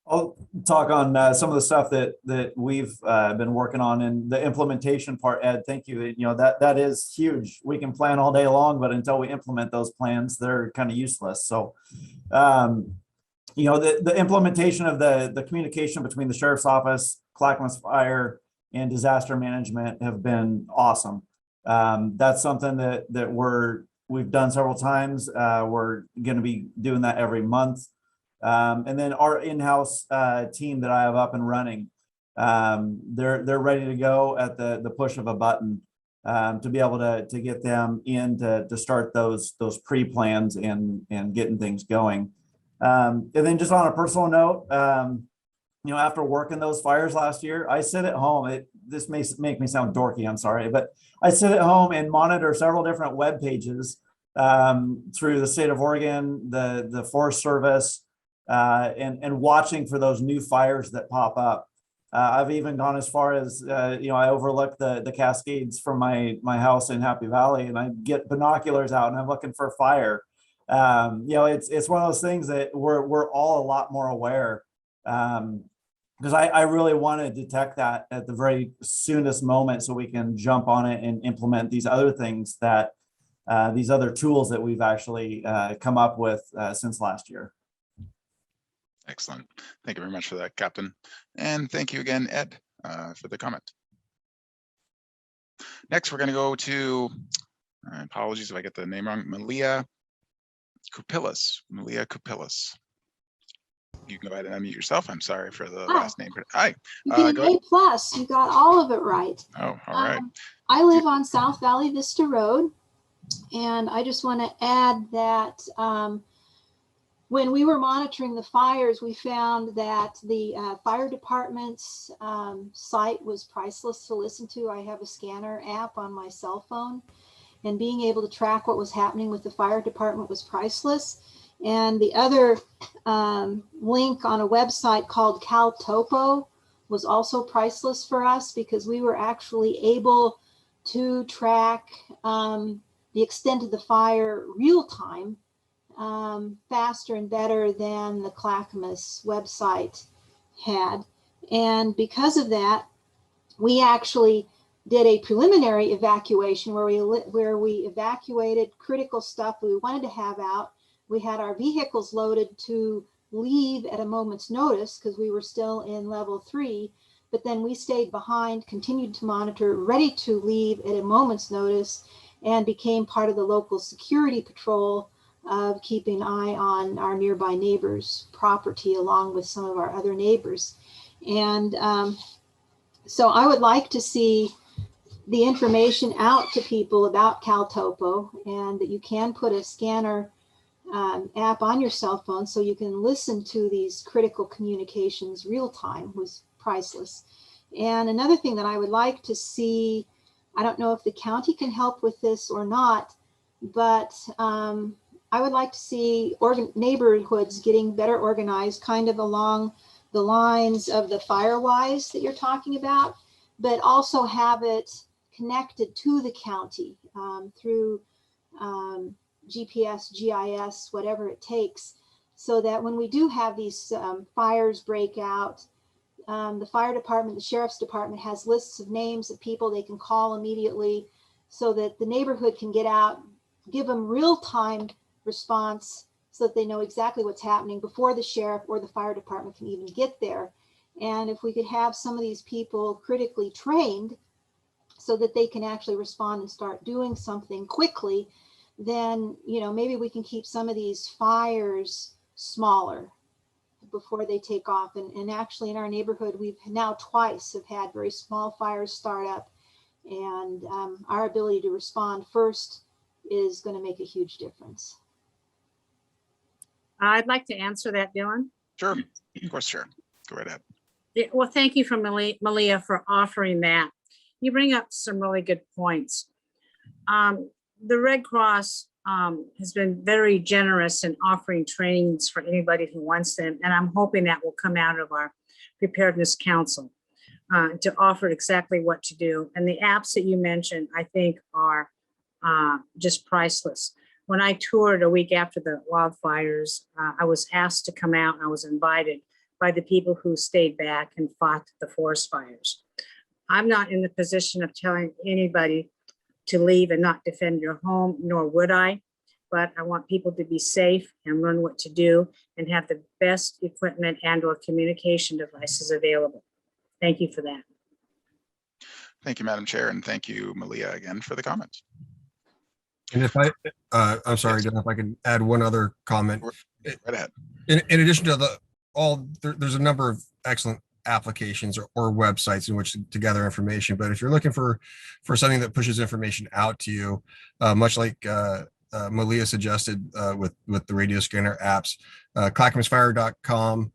I'll talk on some of the stuff that we've been working on, and the implementation part. Ed, thank you. You know, that is huge. We can plan all day long, but until we implement those plans, they're kind of useless. So, you know, the implementation of the communication between the sheriff's office, Clackamas Fire, and disaster management have been awesome. That's something that we've done several times. We're going to be doing that every month. And then our in-house team that I have up and running, they're ready to go at the push of a button to be able to get them in to start those pre-plans and getting things going. And then just on a personal note, you know, after working those fires last year, I sit at home. This may make me sound dorky, I'm sorry, but I sit at home and monitor several different web pages through the state of Oregon, the Forest Service, and watching for those new fires that pop up. I've even gone as far as, you know, I overlook the Cascades from my house in Happy Valley, and I get binoculars out and I'm looking for fire. You know, it's one of those things that we're all a lot more aware, because I really want to detect that at the very soonest moment so we can jump on it and implement these other things that these other tools that we've actually come up with since last year. Excellent. Thank you very much for that, Captain. And thank you again, Ed, for the comment. Next, we're going to go to, apologies if I get the name wrong, Malia Kupillis. Malia Kupillis. You can go ahead and unmute yourself. I'm sorry for the last name. Hi. You get an A+. You got all of it right. Oh, all right. I live on South Valley Vista Road, and I just want to add that when we were monitoring the fires, we found that the fire department's site was priceless to listen to. I have a scanner app on my cell phone, and being able to track what was happening with the fire department was priceless. And the other link on a website called CalTopo was also priceless for us, because we were actually able to track the extent of the fire real time, faster and better than the Clackamas website had. And because of that, we actually did a preliminary evacuation where we evacuated critical stuff we wanted to have out. We had our vehicles loaded to leave at a moment's notice because we were still in level 3, but then we stayed behind, continued to monitor, ready to leave at a moment's notice, and became part of the local security patrol of keeping an eye on our nearby neighbors' property along with some of our other neighbors. And so I would like to see the information out to people about CalTopo, and that you can put a scanner app on your cell phone so you can listen to these critical communications real time. Was priceless. And another thing that I would like to see, I don't know if the county can help with this or not, but I would like to see neighborhoods getting better organized, kind of along the lines of the Firewise that you're talking about, but also have it connected to the county through GPS, GIS, whatever it takes, so that when we do have these fires break out, the fire department, the sheriff's department has lists of names of people they can call immediately, so that the neighborhood can get out, give them real-time response so that they know exactly what's happening before the sheriff or the fire department can even get there. And if we could have some of these people critically trained so that they can actually respond and start doing something quickly, then, you know, maybe we can keep some of these fires smaller before they take off. And actually in our neighborhood, we've now twice have had very small fires start up, and our ability to respond first is going to make a huge difference. I'd like to answer that, Dylan. Sure, of course, sure. Go right ahead. Yeah, well, thank you for Malia for offering that. You bring up some really good points. The Red Cross has been very generous in offering trainings for anybody who wants them, and I'm hoping that will come out of our Preparedness Council. to offer exactly what to do. And the apps that you mentioned, I think are just priceless. When I toured a week after the wildfires, I was asked to come out and I was invited by the people who stayed back and fought the forest fires. I'm not in the position of telling anybody to leave and not defend your home, nor would I, but I want people to be safe and learn what to do and have the best equipment and or communication devices available. Thank you for that. Thank you, Madam Chair, and thank you, Malia, again for the comments. And if I'm sorry, John, if I can add one other comment. Right ahead. In addition to there's a number of excellent applications or websites in which to gather information. But if you're looking for something that pushes information out to you, much like Malia suggested with the radio scanner apps, clackamasfire.com.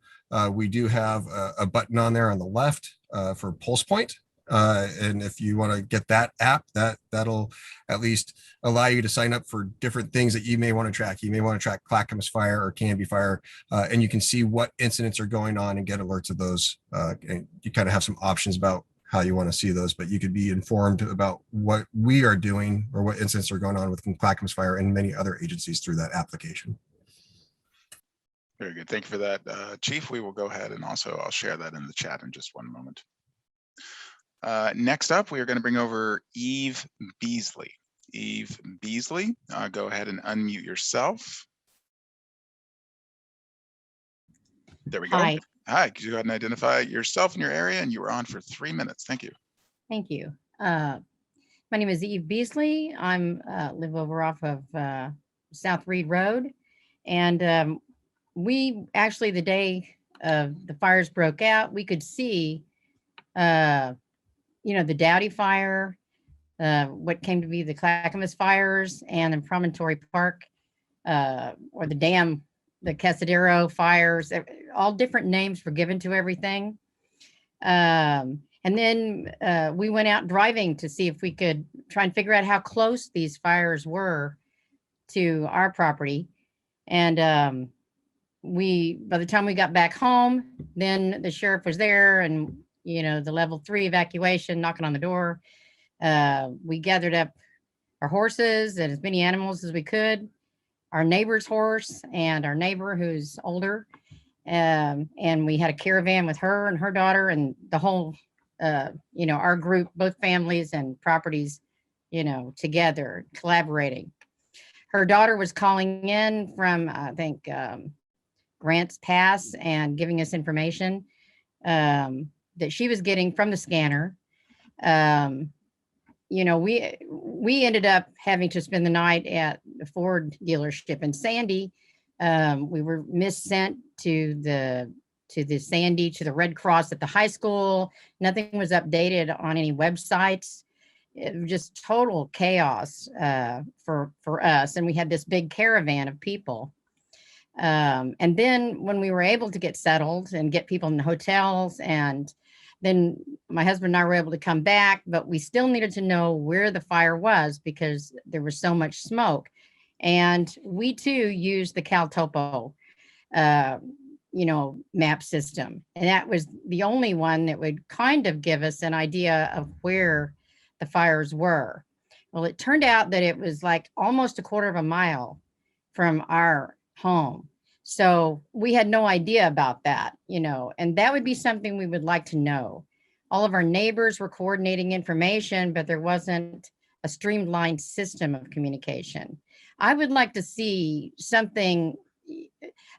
We do have a button on there on the left for Pulse Point. And if you want to get that app, that'll at least allow you to sign up for different things that you may want to track. You may want to track Clackamas Fire or Canby Fire, and you can see what incidents are going on and get alerts of those. And you kind of have some options about how you want to see those, but you could be informed about what we are doing or what incidents are going on with Clackamas Fire and many other agencies through that application. Very good. Thank you for that, Chief. We will go ahead and also I'll share that in the chat in just one moment. Next up, we are going to bring over Eve Beasley. Eve Beasley, go ahead and unmute yourself. There we go. Hi. Hi, could you go ahead and identify yourself and your area, and you were on for 3 minutes. Thank you. Thank you. My name is Eve Beasley. I'm live over off of South Reed Road. And we actually, the day the fires broke out, we could see the Dowdy fire, what came to be the Clackamas fires, and the Promontory Park, or the dam, the Casadero fires. All different names were given to everything. And then we went out driving to see if we could try and figure out how close these fires were to our property. And by the time we got back home, then the sheriff was there, and the level 3 evacuation, knocking on the door. We gathered up our horses and as many animals as we could, our neighbor's horse and our neighbor who's older. And we had a caravan with her and her daughter and the whole, our group, both families and properties, together, collaborating. Her daughter was calling in from, I think, Grants Pass and giving us information that she was getting from the scanner. We ended up having to spend the night at the Ford dealership in Sandy. We were missent to the Red Cross at the high school. Nothing was updated on any websites. It was just total chaos for us. And we had this big caravan of people. And then when we were able to get settled and get people in the hotels, and then my husband and I were able to come back, but we still needed to know where the fire was because there was so much smoke. And we too used the CalTopo, map system. And that was the only one that would kind of give us an idea of where the fires were. Well, it turned out that it was like almost a quarter of a mile from our home. So we had no idea about that, and that would be something we would like to know. All of our neighbors were coordinating information, but there wasn't a streamlined system of communication. I would like to see something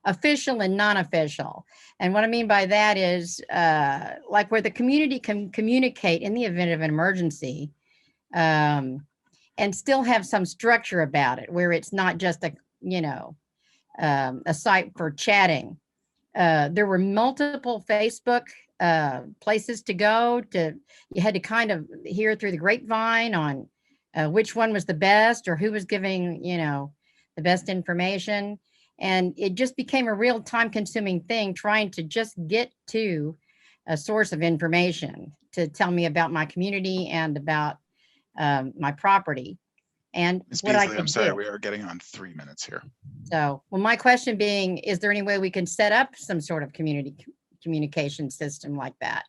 official and non-official. And what I mean by that is like where the community can communicate in the event of an emergency and still have some structure about it, where it's not just a site for chatting. There were multiple Facebook places to go to. You had to kind of hear through the grapevine on which one was the best or who was giving, the best information. And it just became a real time consuming thing trying to just get to a source of information to tell me about my community and about my property. And Ms. what I Beasley, could I'm sorry, do. we are getting on 3 minutes here. So, well, my question being, is there any way we can set up some sort of communication system like that?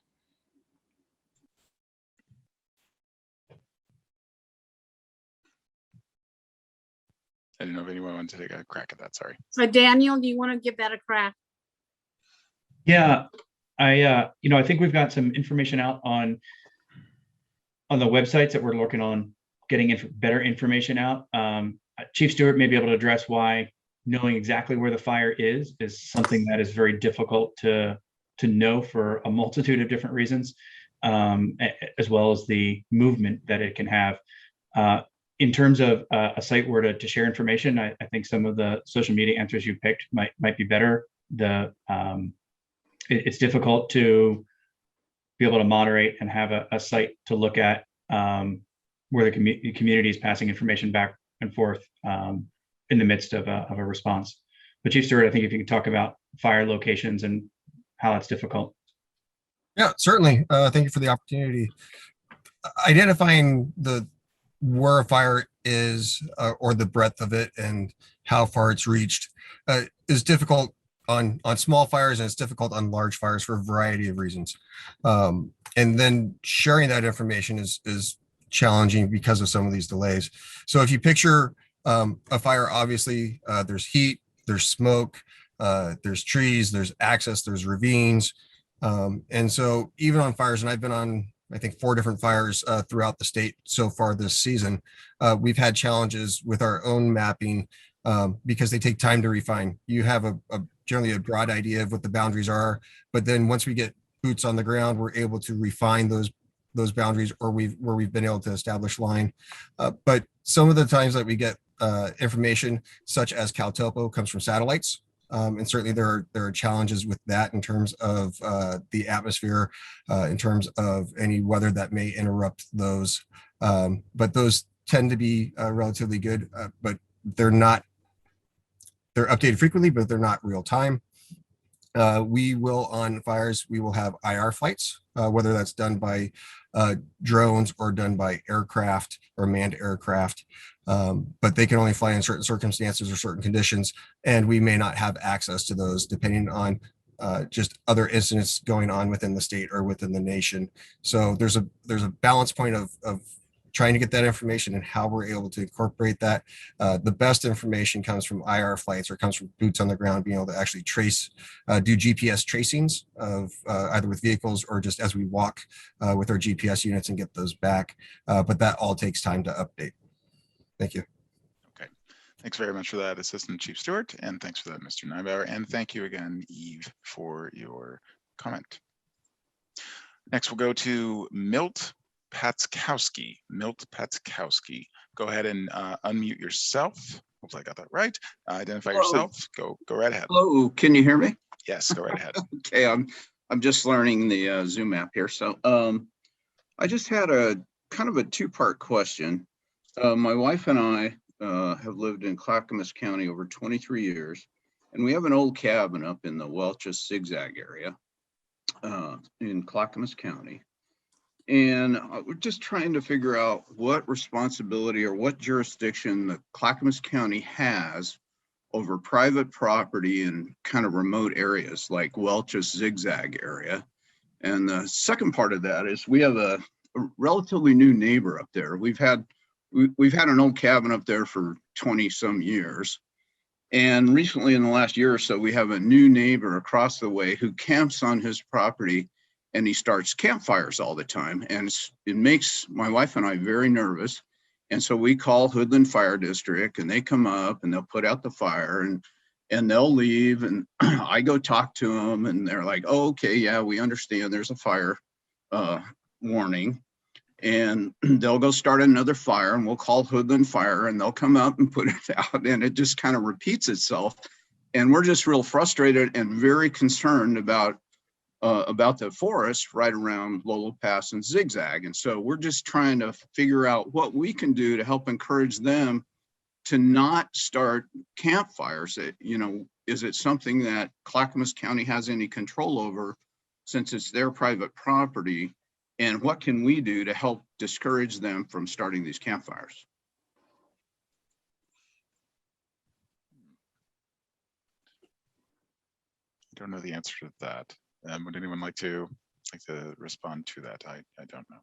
I didn't know if anyone wanted to take a crack at that. Sorry. So Daniel, do you want to give that a crack? Yeah, I think we've got some information out on the websites that we're working on getting better information out. Chief Stewart may be able to address why knowing exactly where the fire is something that is very difficult to know for a multitude of different reasons, as well as the movement that it can have. In terms of a site where to share information, I think some of the social media answers you picked might be better. It's difficult to be able to moderate and have a site to look at where the community is passing information back and forth in the midst of a response. But Chief Stewart, I think if you could talk about fire locations and how that's difficult. Yeah, certainly. Thank you for the opportunity. Identifying where a fire is or the breadth of it and how far it's reached is difficult on small fires, and it's difficult on large fires for a variety of reasons. And then sharing that information is challenging because of some of these delays. So if you picture a fire, obviously there's heat, there's smoke, there's trees, there's access, there's ravines. And so even on fires, and I've been on, I think, 4 different fires throughout the state so far this season, we've had challenges with our own mapping because they take time to refine. You have generally a broad idea of what the boundaries are, but then once we get boots on the ground, we're able to refine those boundaries, or where we've been able to establish line. But some of the times that we get information such as CalTopo comes from satellites. And certainly there are challenges with that in terms of the atmosphere, in terms of any weather that may interrupt those. But those tend to be relatively good, but they're updated frequently, but they're not real time. On fires, we will have IR flights, whether that's done by drones or done by aircraft or manned aircraft. But they can only fly in certain circumstances or certain conditions, and we may not have access to those depending on just other incidents going on within the state or within the nation. So there's a balance point of trying to get that information and how we're able to incorporate that. The best information comes from IR flights or comes from boots on the ground, being able to actually do GPS tracings of either with vehicles or just as we walk with our GPS units and get those back. But that all takes time to update. Thank you. Okay, thanks very much for that, Assistant Chief Stewart, and thanks for that, Mr. Neubauer, and thank you again, Eve, for your comment. Next, we'll go to Milt Patzkowski. Milt Patzkowski, go ahead and unmute yourself. Hopefully I got that right. Identify yourself. Go right ahead. Hello, can you hear me? Yes, go right ahead. Okay, I'm just learning the Zoom app here. So I just had a kind of a 2-part question. My wife and I have lived in Clackamas County over 23 years, and we have an old cabin up in the Welch's Zigzag area in Clackamas County. And we're just trying to figure out what responsibility or what jurisdiction the Clackamas County has over private property in kind of remote areas like Welch's Zigzag area. And the second part of that is we have a relatively new neighbor up there. We've had an old cabin up there for 20 some years. And recently in the last year or so, we have a new neighbor across the way who camps on his property, and he starts campfires all the time. And it makes my wife and I very nervous. And so we call Hoodland Fire District, and they come up and they'll put out the fire and they'll leave. And I go talk to them, and they're like, oh, okay, yeah, we understand there's a fire warning. And they'll go start another fire, and we'll call Hoodland Fire, and they'll come up and put it out, and it just kind of repeats itself. And we're just real frustrated and very concerned about the forest right around Lolo Pass and Zigzag. And so we're just trying to figure out what we can do to help encourage them to not start campfires. Is it something that Clackamas County has any control over, since it's their private property? And what can we do to help discourage them from starting these campfires? I don't know the answer to that. Would anyone like to respond to that? I don't know.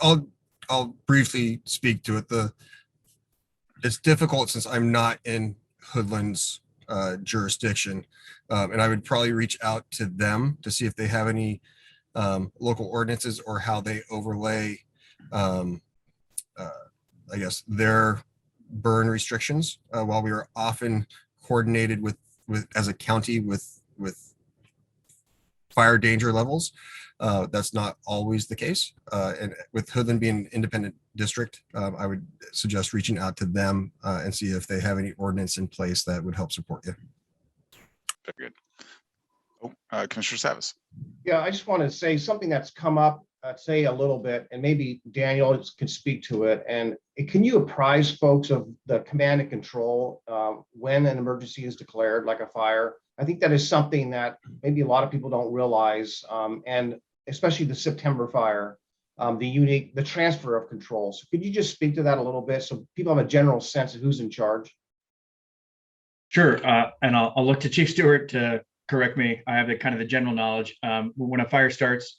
I'll I'll briefly speak to it. It's difficult since I'm not in Hoodland's jurisdiction. And I would probably reach out to them to see if they have any local ordinances or how they overlay, I guess, their burn restrictions. While we are often coordinated with as a county with fire danger levels, that's not always the case. And with Hoodland being an independent district, I would suggest reaching out to them and see if they have any ordinance in place that would help support you. Very good. Oh, Commissioner Savas. Yeah, I just want to say something that's come up, say a little bit, and maybe Daniel can speak to it. And can you apprise folks of the command and control when an emergency is declared, like a fire? I think that is something that maybe a lot of people don't realize, and especially the September fire, the transfer of control. So could you just speak to that a little bit so people have a general sense of who's in charge? Sure, and I'll look to Chief Stewart to correct me. I have the general knowledge. When a fire starts,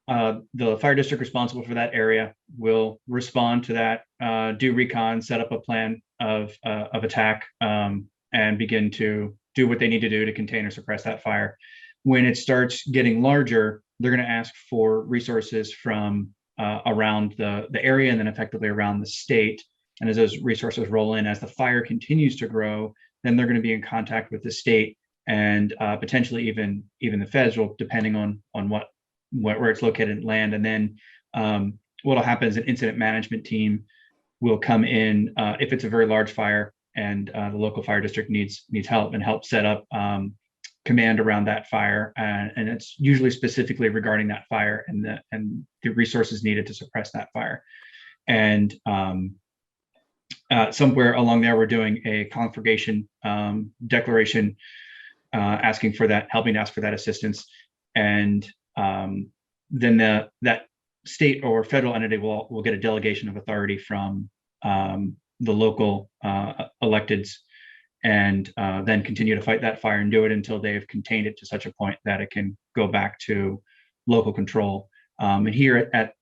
the fire district responsible for that area will respond to that, do recon, set up a plan of attack, and begin to do what they need to do to contain or suppress that fire. When it starts getting larger, they're going to ask for resources from around the area and then effectively around the state. And as those resources roll in, as the fire continues to grow, then they're going to be in contact with the state and potentially even the federal, depending on where it's located in land. And then what'll happen is an incident management team will come in if it's a very large fire and the local fire district needs help and help set up command around that fire. And it's usually specifically regarding that fire and the resources needed to suppress that fire. And somewhere along there, we're doing a conflagration declaration, asking for that, helping to ask for that assistance. And then that state or federal entity will get a delegation of authority from the local electeds, and then continue to fight that fire and do it until they've contained it to such a point that it can go back to local control. And here at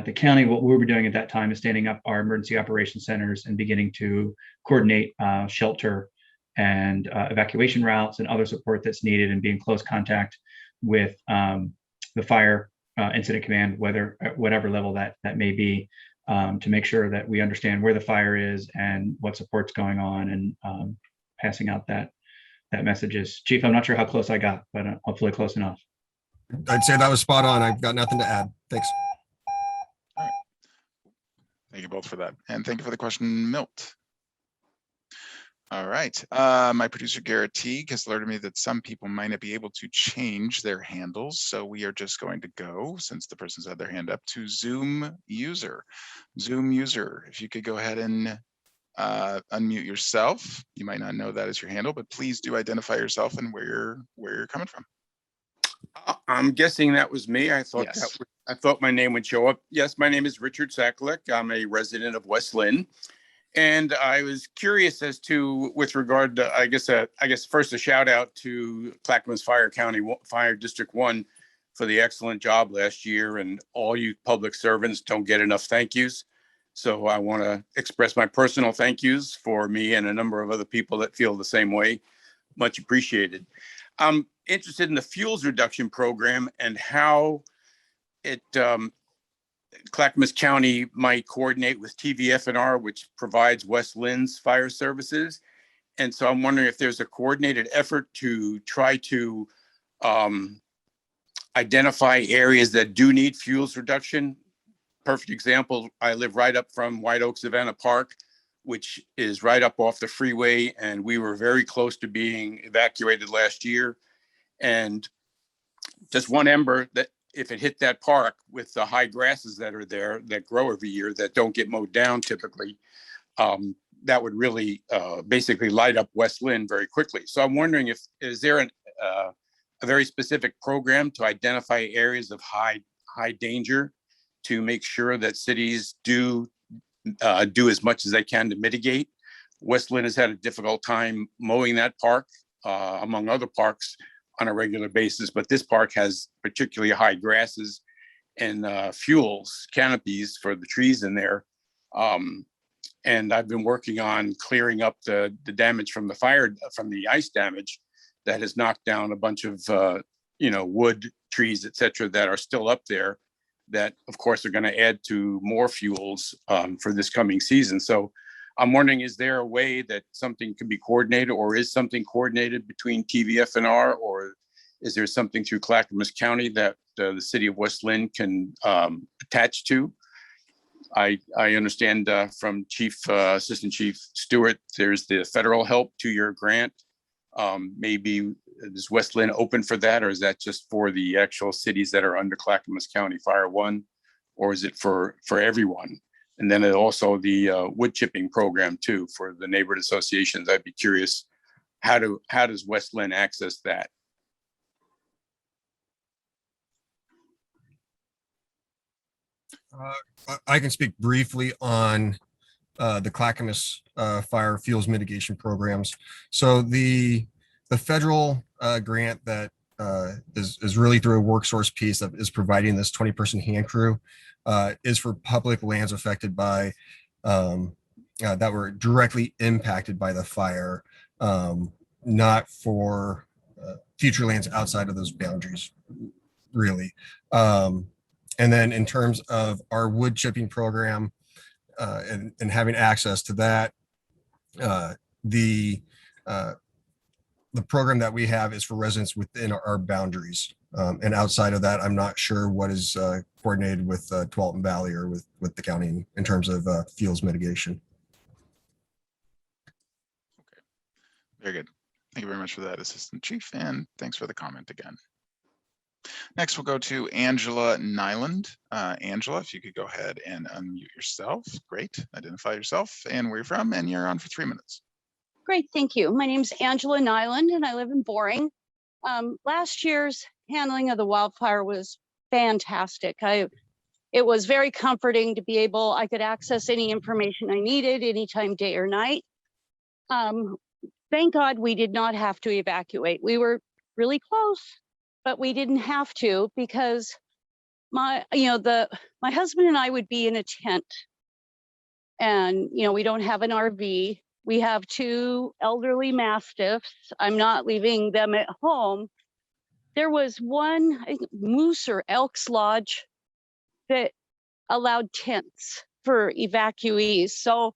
the county, what we were doing at that time is standing up our emergency operations centers and beginning to coordinate shelter and evacuation routes and other support that's needed, and be in close contact with the fire incident command, whatever level that may be, to make sure that we understand where the fire is and what support's going on, and passing out that messages. Chief, I'm not sure how close I got, but hopefully close enough. I'd say that was spot on. I've got nothing to add. Thanks. All right. Thank you both for that. And thank you for the question, Milt. All right. My producer, Garrett Teague, has alerted me that some people might not be able to change their handles. So we are just going to go, since the person's had their hand up, to Zoom user. Zoom user, if you could go ahead and unmute yourself. You might not know that as your handle, but please do identify yourself and where you're coming from. I'm guessing that was me. I thought Yes. I thought my name would show up. Yes, my name is Richard Sakulik. I'm a resident of West Lynn. And I was curious as to, with regard to, I guess first a shout out to Clackamas Fire District 1 for the excellent job last year, and all you public servants don't get enough thank yous. So I want to express my personal thank yous for me and a number of other people that feel the same way. Much appreciated. I'm interested in the fuels reduction program and how it Clackamas County might coordinate with TVF&R, which provides West Lynn's fire services. And so I'm wondering if there's a coordinated effort to try to identify areas that do need fuels reduction. Perfect example, I live right up from White Oak Savannah Park, which is right up off the freeway. And we were very close to being evacuated last year. And just one ember that, if it hit that park with the high grasses that are there that grow every year that don't get mowed down typically, that would really basically light up West Lynn very quickly. So I'm wondering is there a very specific program to identify areas of high danger to make sure that cities do as much as they can to mitigate? West Lynn has had a difficult time mowing that park, among other parks, on a regular basis, but this park has particularly high grasses, fuels, canopies for the trees in there. And I've been working on clearing up the damage from the fire, from the ice damage that has knocked down a bunch of, wood, trees, et cetera, that are still up there that, of course, are going to add to more fuels for this coming season. So I'm wondering, is there a way that something can be coordinated, or is something coordinated between TVF&R, or is there something through Clackamas County that the city of West Lynn can attach to? I understand from Assistant Chief Stewart, there's the federal help to your grant. Maybe is West Lynn open for that, or is that just for the actual cities that are under Clackamas County Fire 1, or is it for everyone? And then also the wood chipping program too for the neighborhood associations. I'd be curious, how does West Lynn access that? I can speak briefly on the Clackamas fire fuels mitigation programs. So the federal grant that is really through a work source piece that is providing this 20-person hand crew is for public lands affected by that were directly impacted by the fire, not for future lands outside of those boundaries, really. And then in terms of our wood chipping program and having access to that, the program that we have is for residents within our boundaries. And outside of that, I'm not sure what is coordinated with Tualatin Valley or with the county in terms of fuels mitigation. Okay, very good. Thank you very much for that, Assistant Chief, and thanks for the comment again. Next, we'll go to Angela Nyland. Angela, if you could go ahead and unmute yourself. Great. Identify yourself and where you're from, and you're on for 3 minutes. Great, thank you. My name's Angela Nyland, and I live in Boring. Last year's handling of the wildfire was fantastic. It was very comforting to be able, I could access any information I needed anytime, day or night. Thank God we did not have to evacuate. We were really close, but we didn't have to, because my husband and I would be in a tent, and we don't have an RV. We have 2 elderly mastiffs. I'm not leaving them at home. There was one, I think, moose or elk's lodge that allowed tents for evacuees. So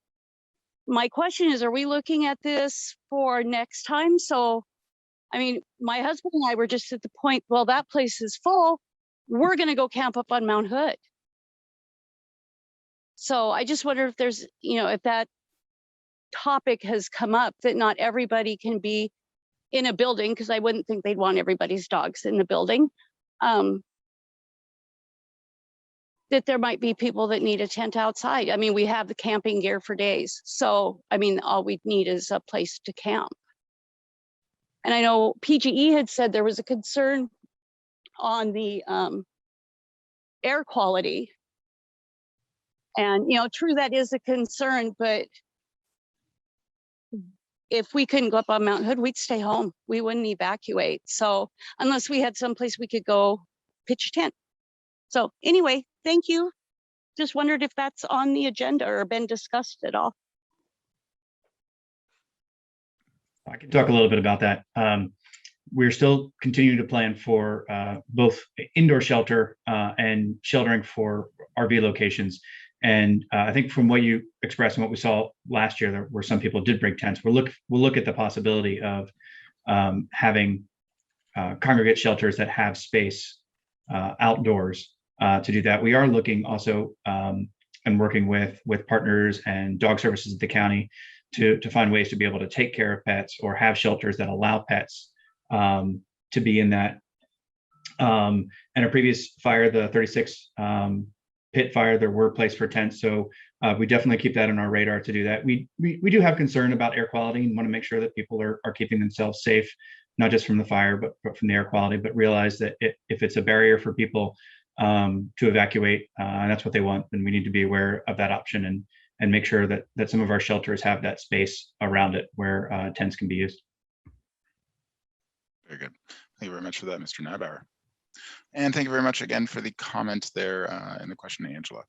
my question is, are we looking at this for next time? So, I mean, my husband and I were just at the point, well, that place is full. We're going to go camp up on Mount Hood. So I just wonder if there's, if that topic has come up, that not everybody can be in a building, because I wouldn't think they'd want everybody's dogs in the building. That there might be people that need a tent outside. I mean, we have the camping gear for days. So, I mean, all we need is a place to camp. And I know PGE had said there was a concern on the air quality. And, true, that is a concern, but if we couldn't go up on Mount Hood, we'd stay home. We wouldn't evacuate. So unless we had someplace we could go pitch a tent. So anyway, thank you. Just wondered if that's on the agenda or been discussed at all. I can talk a little bit about that. We're still continuing to plan for both indoor shelter and sheltering for RV locations. And I think from what you expressed and what we saw last year, there were some people did bring tents. We'll look at the possibility of having congregate shelters that have space outdoors to do that. We are looking also and working with partners and dog services at the county to find ways to be able to take care of pets or have shelters that allow pets to be in that. And a previous fire, the 36 pit fire, there were places for tents. So we definitely keep that on our radar to do that. We do have concern about air quality and want to make sure that people are keeping themselves safe, not just from the fire, but from the air quality, but realize that if it's a barrier for people to evacuate, and that's what they want, then we need to be aware of that option and make sure that some of our shelters have that space around it where tents can be used. Very good. Thank you very much for that, Mr. Nybauer. And thank you very much again for the comment there and the question, Angela.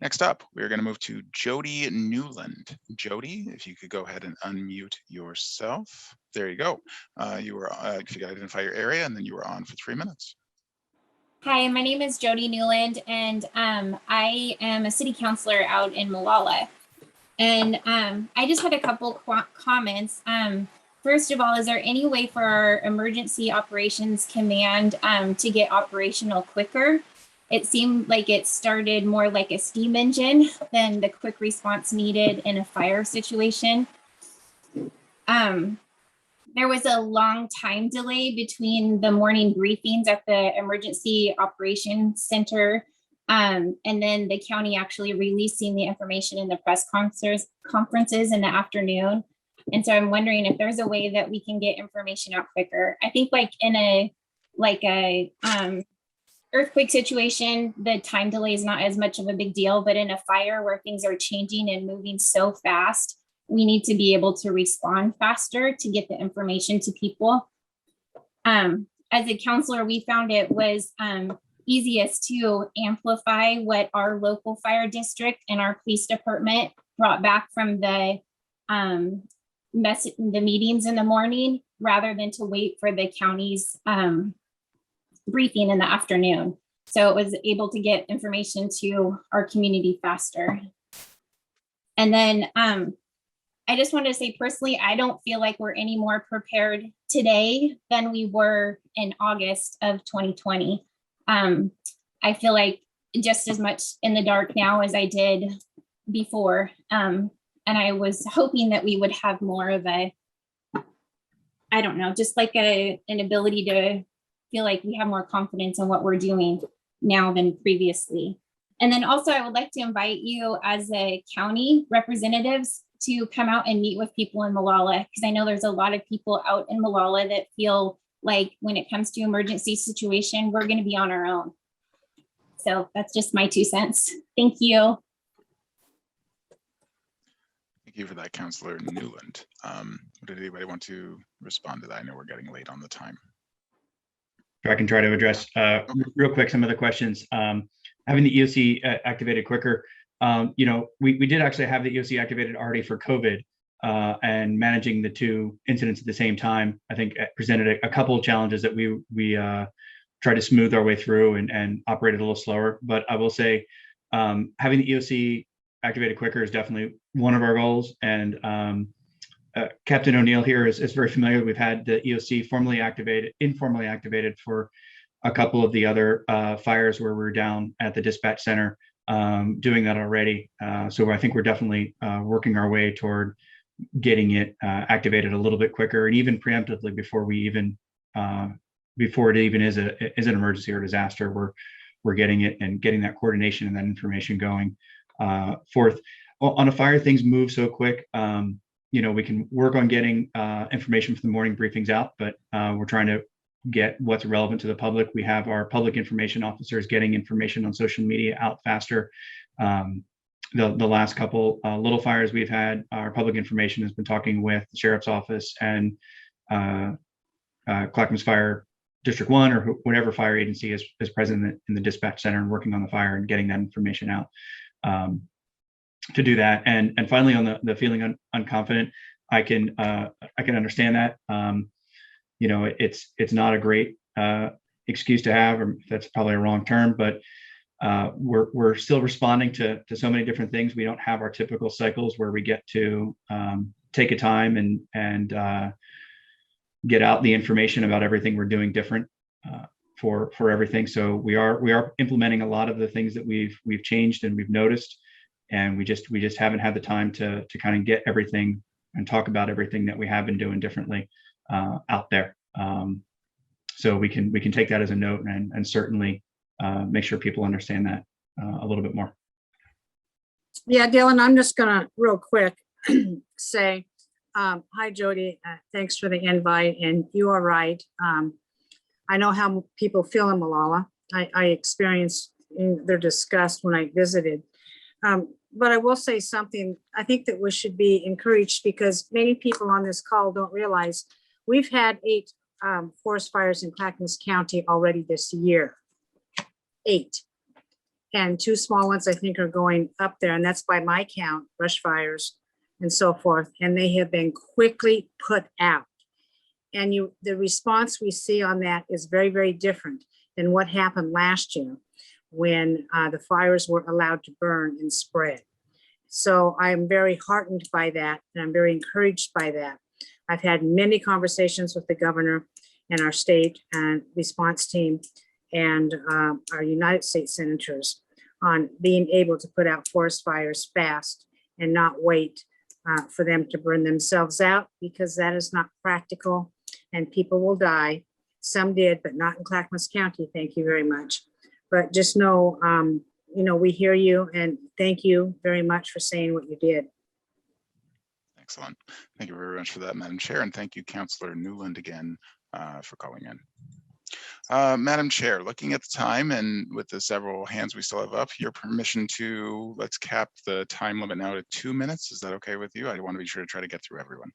Next up, we're going to move to Jody Newland. Jody, if you could go ahead and unmute yourself. There you go. You were, if you could identify your area, and then you were on for 3 minutes. Hi, my name is Jody Newland, and I am a city councilor out in Molalla. And I just had a couple comments. First of all, is there any way for our emergency operations command to get operational quicker? It seemed like it started more like a steam engine than the quick response needed in a fire situation. There was a long time delay between the morning briefings at the Emergency Operations Center and then the county actually releasing the information in the press conferences in the afternoon. And so I'm wondering if there's a way that we can get information out quicker. I think like in a earthquake situation, the time delay is not as much of a big deal, but in a fire where things are changing and moving so fast, we need to be able to respond faster to get the information to people. As a counselor, we found it was easiest to amplify what our local fire district and our police department brought back from the meetings in the morning, rather than to wait for the county's briefing in the afternoon. So it was able to get information to our community faster. And then I just wanted to say personally, I don't feel like we're any more prepared today than we were in August of 2020. I feel like just as much in the dark now as I did before. And I was hoping that we would have more of a, I don't know, just like an ability to feel like we have more confidence in what we're doing now than previously. And then also I would like to invite you as a county representatives to come out and meet with people in Molalla, because I know there's a lot of people out in Molalla that feel like when it comes to emergency situation, we're going to be on our own. So that's just my 2 cents. Thank you. Thank you for that, Councilor Newland. Did anybody want to respond to that? I know we're getting late on the time. I can try to address real quick some of the questions. Having the EOC activated quicker, we did actually have the EOC activated already for COVID, and managing the 2 incidents at the same time, I think presented a couple of challenges that we tried to smooth our way through and operate a little slower. But I will say having the EOC activated quicker is definitely one of our goals. And Captain O'Neill here is very familiar. We've had the EOC informally activated for a couple of the other fires where we're down at the dispatch center doing that already. So I think we're definitely working our way toward getting it activated a little bit quicker, and even preemptively before it even is an emergency or disaster. We're getting it and getting that coordination and that information going forth. On a fire, things move so quick. We can work on getting information from the morning briefings out, but we're trying to get what's relevant to the public. We have our public information officers getting information on social media out faster. The last couple little fires we've had, our public information has been talking with the sheriff's office and Clackamas Fire District 1 or whatever fire agency is present in the dispatch center and working on the fire and getting that information out to do that. And finally, on the feeling unconfident, I can understand that. It's not a great excuse to have, or that's probably a wrong term, but we're still responding to so many different things. We don't have our typical cycles where we get to take a time and get out the information about everything we're doing different for everything. So we are implementing a lot of the things that we've changed and we've noticed, and we just haven't had the time to kind of get everything and talk about everything that we have been doing differently out there. So we can take that as a note and certainly make sure people understand that a little bit more. Yeah, Dylan, I'm just gonna real quick say, hi, Jody, thanks for the invite, and you are right. I know how people feel in Molalla. I experienced their disgust when I visited. But I will say something, I think that we should be encouraged, because many people on this call don't realize we've had 8 forest fires in Clackamas County already this year. 8. And 2 small ones I think are going up there, and that's by my count, brush fires and so forth. And they have been quickly put out. And the response we see on that is very, very different than what happened last year when the fires were allowed to burn and spread. So I'm very heartened by that, and I'm very encouraged by that. I've had many conversations with the governor and our state and response team and our United States senators on being able to put out forest fires fast and not wait for them to burn themselves out, because that is not practical and people will die. Some did, but not in Clackamas County. Thank you very much. But just know, we hear you, and thank you very much for saying what you did. Excellent. Thank you very much for that, Madam Chair, and thank you, Councillor Newland, again for calling in. Madam Chair, looking at the time and with the several hands we still have up, your permission to, let's cap the time limit now to 2 minutes. Is that okay with you? I want to be sure to try to get through everyone.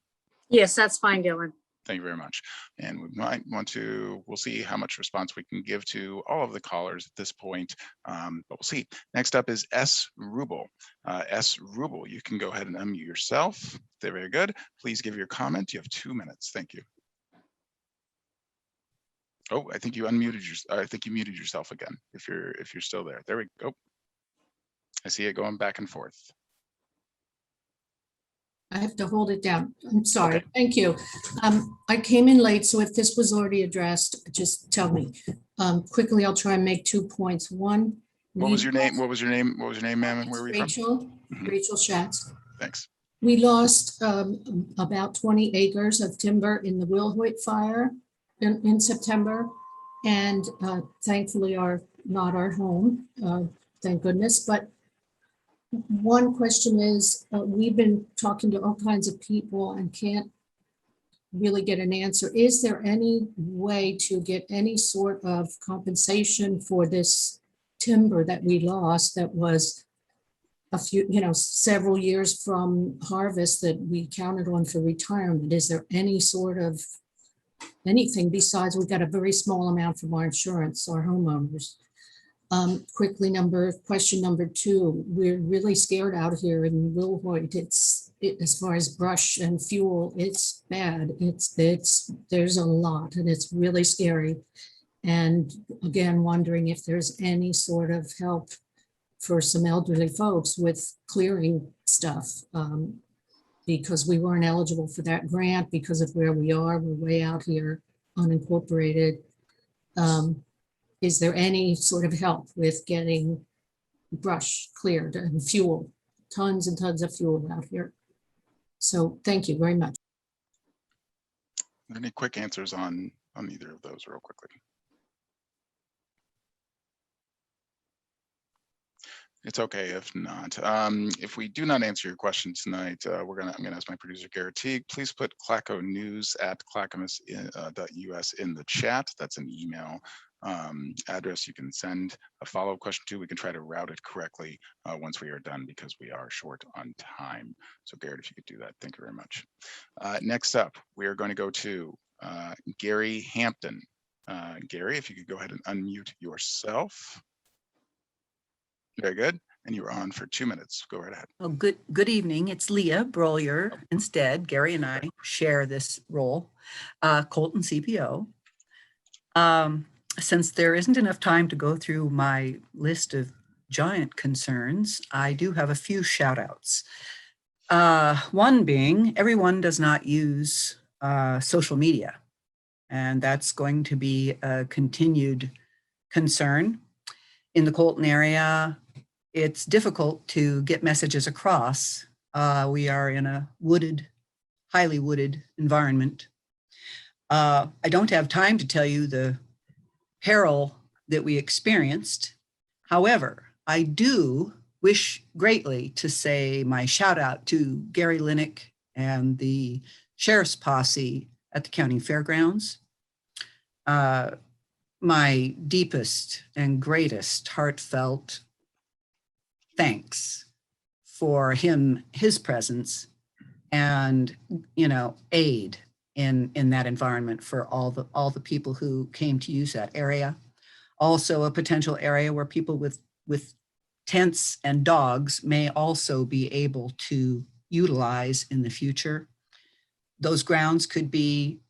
Yes, that's fine, Dylan. Thank you very much. And we might want to, we'll see how much response we can give to all of the callers at this point, but we'll see. Next up is S. Rubel. S. Rubel, you can go ahead and unmute yourself. They're very good. Please give your comment. You have 2 minutes. Thank you. Oh, I think you unmuted I think you muted yourself again. If you're still there. There we go. I see it going back and forth. I have to hold it down. I'm sorry. Okay. Thank you. I came in late, so if this was already addressed, just tell me. Quickly, I'll try and make 2 points. One. What was your name? What was your name? What was your name, ma'am? And where were you from? Rachel Schatz. Thanks. We lost about 20 acres of timber in the Wildfire in September, and thankfully not our home, thank goodness. But one question is, we've been talking to all kinds of people and can't really get an answer. Is there any way to get any sort of compensation for this timber that we lost that was a few, several years from harvest that we counted on for retirement? Is there any sort of anything besides we got a very small amount from our insurance, our homeowners? Quickly, question number 2, we're really scared out here in Wilhoit. As far as brush and fuel, it's bad. There's a lot and it's really scary. And again, wondering if there's any sort of help for some elderly folks with clearing stuff, because we weren't eligible for that grant because of where we are. We're way out here, unincorporated. Is there any sort of help with getting brush cleared and fuel? Tons and tons of fuel out here. So thank you very much. Any quick answers on either of those real quickly? It's okay if not. If we do not answer your question tonight, I'm gonna ask my producer Garrett Teague, please put clackonews@clackamas.us in the chat. That's an email address you can send a follow-up question to. We can try to route it correctly once we are done, because we are short on time. So Garrett, if you could do that, thank you very much. Next up, we are going to go to Gary Hampton. Gary, if you could go ahead and unmute yourself. Very good. And you're on for 2 minutes. Go right ahead. Well, good evening. It's Leah Brolier. Instead, Gary and I share this role, Colton CPO. Since there isn't enough time to go through my list of giant concerns, I do have a few shout outs. One being, everyone does not use social media, and that's going to be a continued concern. In the Colton area, it's difficult to get messages across. We are in a highly wooded environment. I don't have time to tell you the peril that we experienced. However, I do wish greatly to say my shout out to Gary Linick and the Sheriff's Posse at the county fairgrounds. My deepest and greatest heartfelt thanks for his presence and, aid in that environment for all the people who came to use that area. Also a potential area where people with tents and dogs may also be able to utilize in the future. Those grounds could be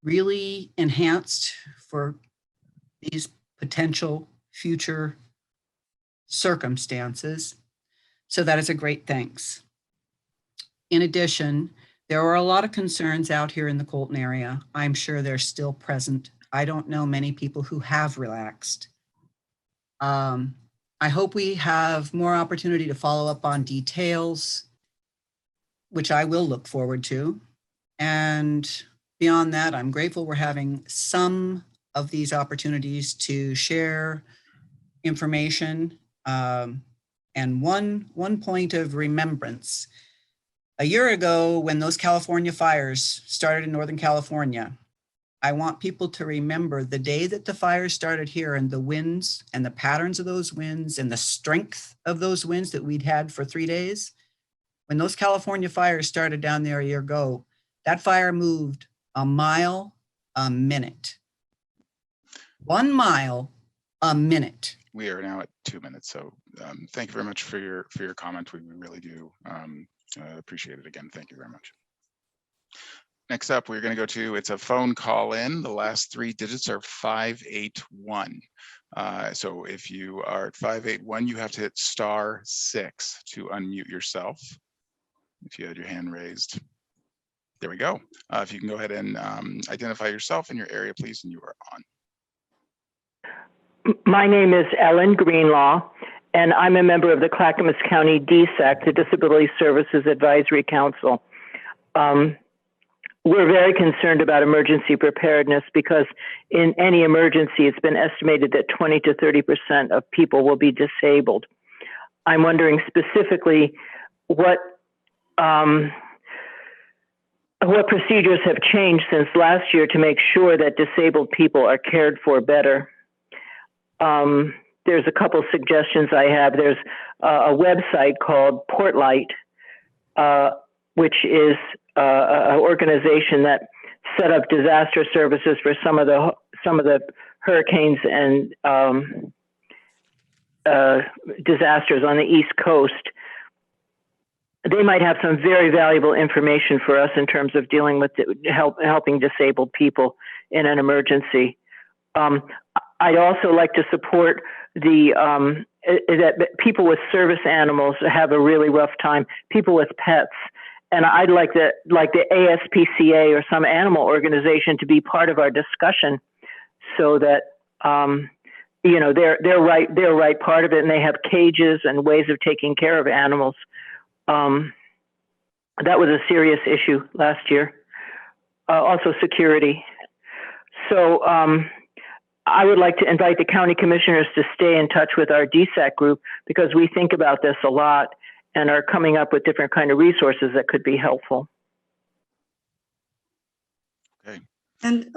really enhanced for these potential future circumstances. So that is a great thanks. In addition, there are a lot of concerns out here in the Colton area. I'm sure they're still present. I don't know many people who have relaxed. I hope we have more opportunity to follow up on details, which I will look forward to. And beyond that, I'm grateful we're having some of these opportunities to share information. And one point of remembrance. A year ago, when those California fires started in Northern California, I want people to remember the day that the fires started here and the winds and the patterns of those winds and the strength of those winds that we'd had for 3 days. When those California fires started down there a year ago, that fire moved a mile a minute. 1 mile a minute. We are now at 2 minutes. So thank you very much for your comment. We really do appreciate it again. Thank you very much. Next up, we're going to go to, it's a phone call in. The last 3 digits are 581. So if you are at 581, you have to hit *6 to unmute yourself. If you had your hand raised. There we go. If you can go ahead and identify yourself and your area, please, and you are on. My name is Ellen Greenlaw, and I'm a member of the Clackamas County DSAC, the Disability Services Advisory Council. We're very concerned about emergency preparedness because in any emergency, it's been estimated that 20 to 30% of people will be disabled. I'm wondering specifically what procedures have changed since last year to make sure that disabled people are cared for better. There's a couple suggestions I have. There's a website called Portlight, which is an organization that set up disaster services for some of the hurricanes and disasters on the East Coast. They might have some very valuable information for us in terms of dealing with helping disabled people in an emergency. I'd also like to support that people with service animals have a really rough time, people with pets. And I'd like the ASPCA or some animal organization to be part of our discussion so that, they're right part of it, and they have cages and ways of taking care of animals. That was a serious issue last year. Also security. So I would like to invite the county commissioners to stay in touch with our DSAC group because we think about this a lot and are coming up with different kind of resources that could be helpful. Okay. And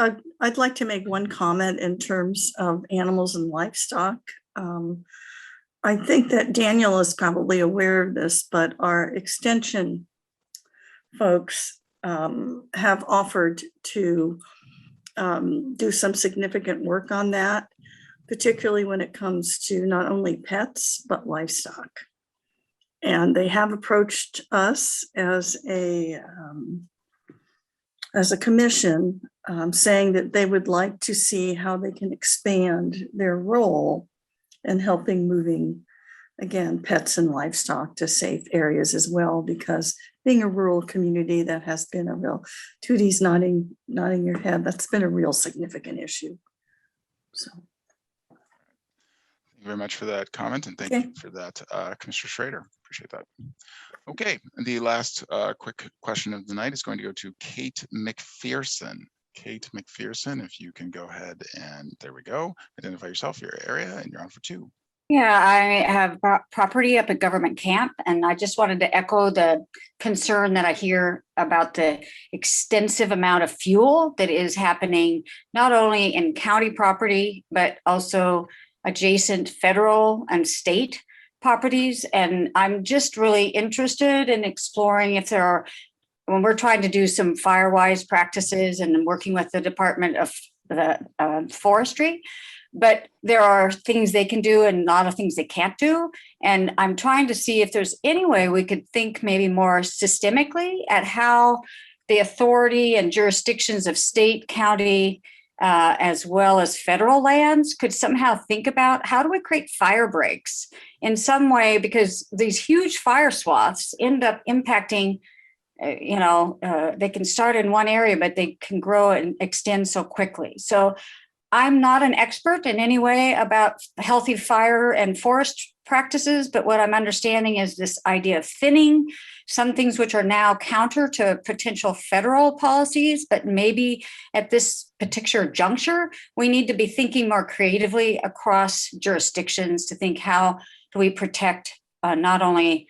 I'd like to make one comment in terms of animals and livestock. I think that Daniel is probably aware of this, but our extension folks have offered to do some significant work on that, particularly when it comes to not only pets, but livestock. And they have approached us as a commission, saying that they would like to see how they can expand their role in helping moving, again, pets and livestock to safe areas as well, because being a rural community, that has been a real, Tootie's nodding your head, that's been a real significant issue. So. Thank you very much for that comment, and thank you for that, Commissioner Schrader. Appreciate that. Okay, the last quick question of the night is going to go to Kate McPherson. Kate McPherson, if you can go ahead and there we go. Identify yourself, your area, and you're on for 2. Yeah, I have property up at Government Camp, and I just wanted to echo the concern that I hear about the extensive amount of fuel that is happening, not only in county property, but also adjacent federal and state properties. And I'm just really interested in exploring if there are when we're trying to do some fire-wise practices and working with the Department of Forestry, but there are things they can do and a lot of things they can't do. And I'm trying to see if there's any way we could think maybe more systemically at how the authority and jurisdictions of state, county, as well as federal lands could somehow think about how do we create fire breaks in some way, because these huge fire swaths end up impacting, they can start in one area, but they can grow and extend so quickly. So I'm not an expert in any way about healthy fire and forest practices, but what I'm understanding is this idea of thinning, some things which are now counter to potential federal policies, but maybe at this particular juncture, we need to be thinking more creatively across jurisdictions to think how do we protect not only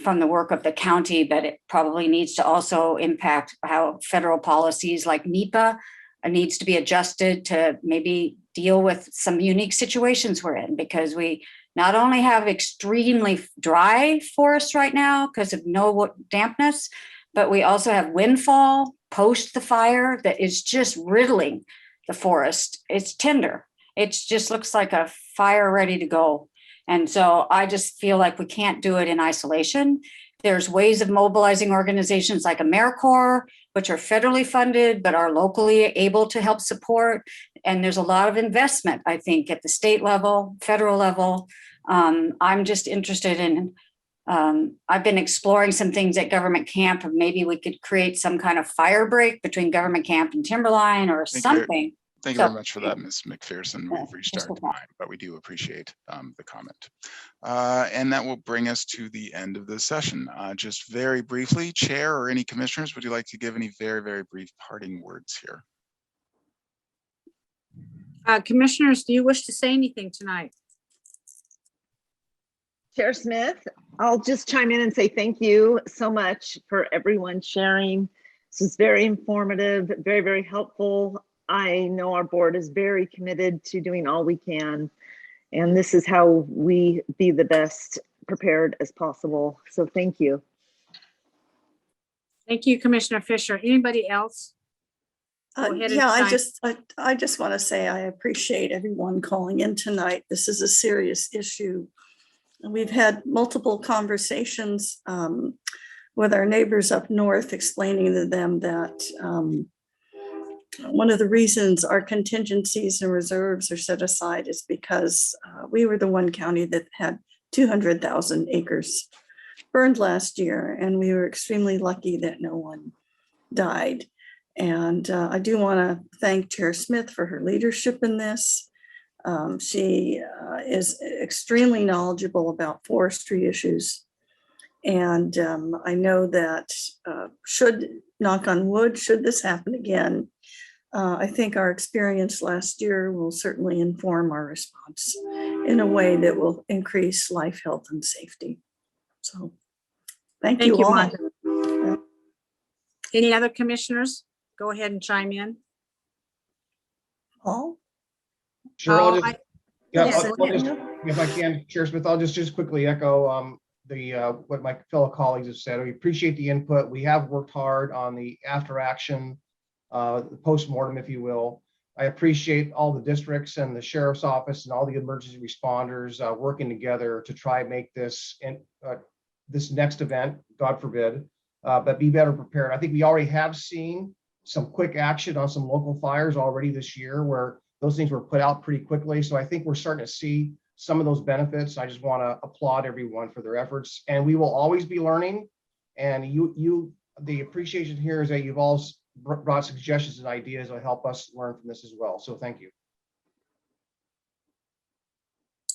from the work of the county, but it probably needs to also impact how federal policies like NEPA needs to be adjusted to maybe deal with some unique situations we're in, because we not only have extremely dry forests right now because of no dampness, but we also have windfall post the fire that is just riddling the forest. It's tinder. It just looks like a fire ready to go. And so I just feel like we can't do it in isolation. There's ways of mobilizing organizations like AmeriCorps, which are federally funded, but are locally able to help support. And there's a lot of investment, I think, at the state level, federal level. I'm just interested in, I've been exploring some things at government camp, and maybe we could create some kind of fire break between government camp and Timberline or something. Thank you very much for that, Ms. McPherson. We've reached our time, but we do appreciate the comment. And that will bring us to the end of the session. Just very briefly, Chair or any commissioners, would you like to give any very, very brief parting words here? Commissioners, do you wish to say anything tonight? Chair Smith, I'll just chime in and say thank you so much for everyone sharing. This was very informative, very, very helpful. I know our board is very committed to doing all we can, and this is how we be the best prepared as possible. So thank you. Thank you, Commissioner Fisher. Anybody else? Yeah, I just want to say I appreciate everyone calling in tonight. This is a serious issue. We've had multiple conversations with our neighbors up north, explaining to them that one of the reasons our contingencies and reserves are set aside is because we were the one county that had 200,000 acres burned last year, and we were extremely lucky that no one died. And I do want to thank Chair Smith for her leadership in this. She is extremely knowledgeable about forestry issues. And I know that knock on wood, should this happen again, I think our experience last year will certainly inform our response in a way that will increase life, health, and safety. So thank you all. Monica. Any other commissioners? Go ahead and chime in. Paul? Sure. I'll just, yes, if I can, Chair Smith, I'll just quickly echo what my fellow colleagues have said. We appreciate the input. We have worked hard on the after action, the post-mortem, if you will. I appreciate all the districts and the sheriff's office and all the emergency responders working together to try and make this this next event, God forbid, but be better prepared. I think we already have seen some quick action on some local fires already this year, where those things were put out pretty quickly. So I think we're starting to see some of those benefits. I just want to applaud everyone for their efforts, and we will always be learning. And the appreciation here is that you've all brought suggestions and ideas that help us learn from this as well. So thank you.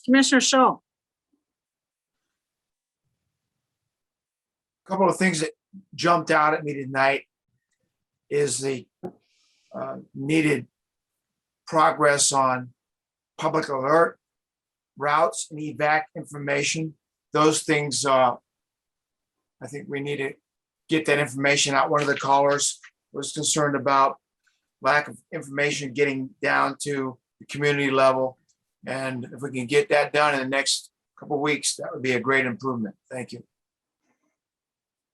Commissioner Shaw. A couple of things that jumped out at me tonight is the needed progress on public alert routes and evac information. Those things, I think we need to get that information out. One of the callers was concerned about lack of information getting down to the community level. And if we can get that done in the next couple of weeks, that would be a great improvement. Thank you.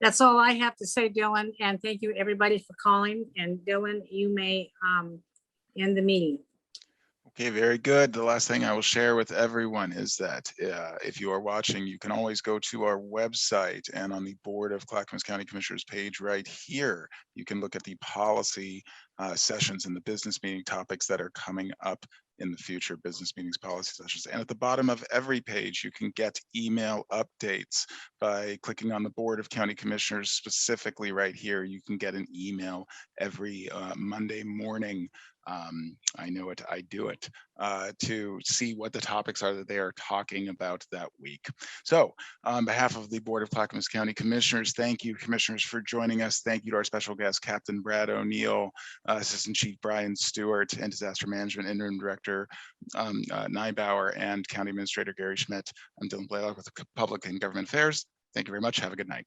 That's all I have to say, Dylan, and thank you everybody for calling. And Dylan, you may end the meeting. Okay, very good. The last thing I will share with everyone is that if you are watching, you can always go to our website, and on the Board of Clackamas County Commissioners page right here, you can look at the policy sessions and the business meeting topics that are coming up in the future, business meetings, policy sessions. And at the bottom of every page, you can get email updates by clicking on the Board of County Commissioners specifically right here. You can get an email every Monday morning. I know it, I do it, to see what the topics are that they are talking about that week. So on behalf of the Board of Clackamas County Commissioners, thank you, Commissioners, for joining us. Thank you to our special guest, Captain Brad O'Neill, Assistant Chief Brian Stewart, and Disaster Management Interim Director Nybauer, and County Administrator Gary Schmidt. I'm Dylan Blaylock with Public and Government Affairs. Thank you very much. Have a good night.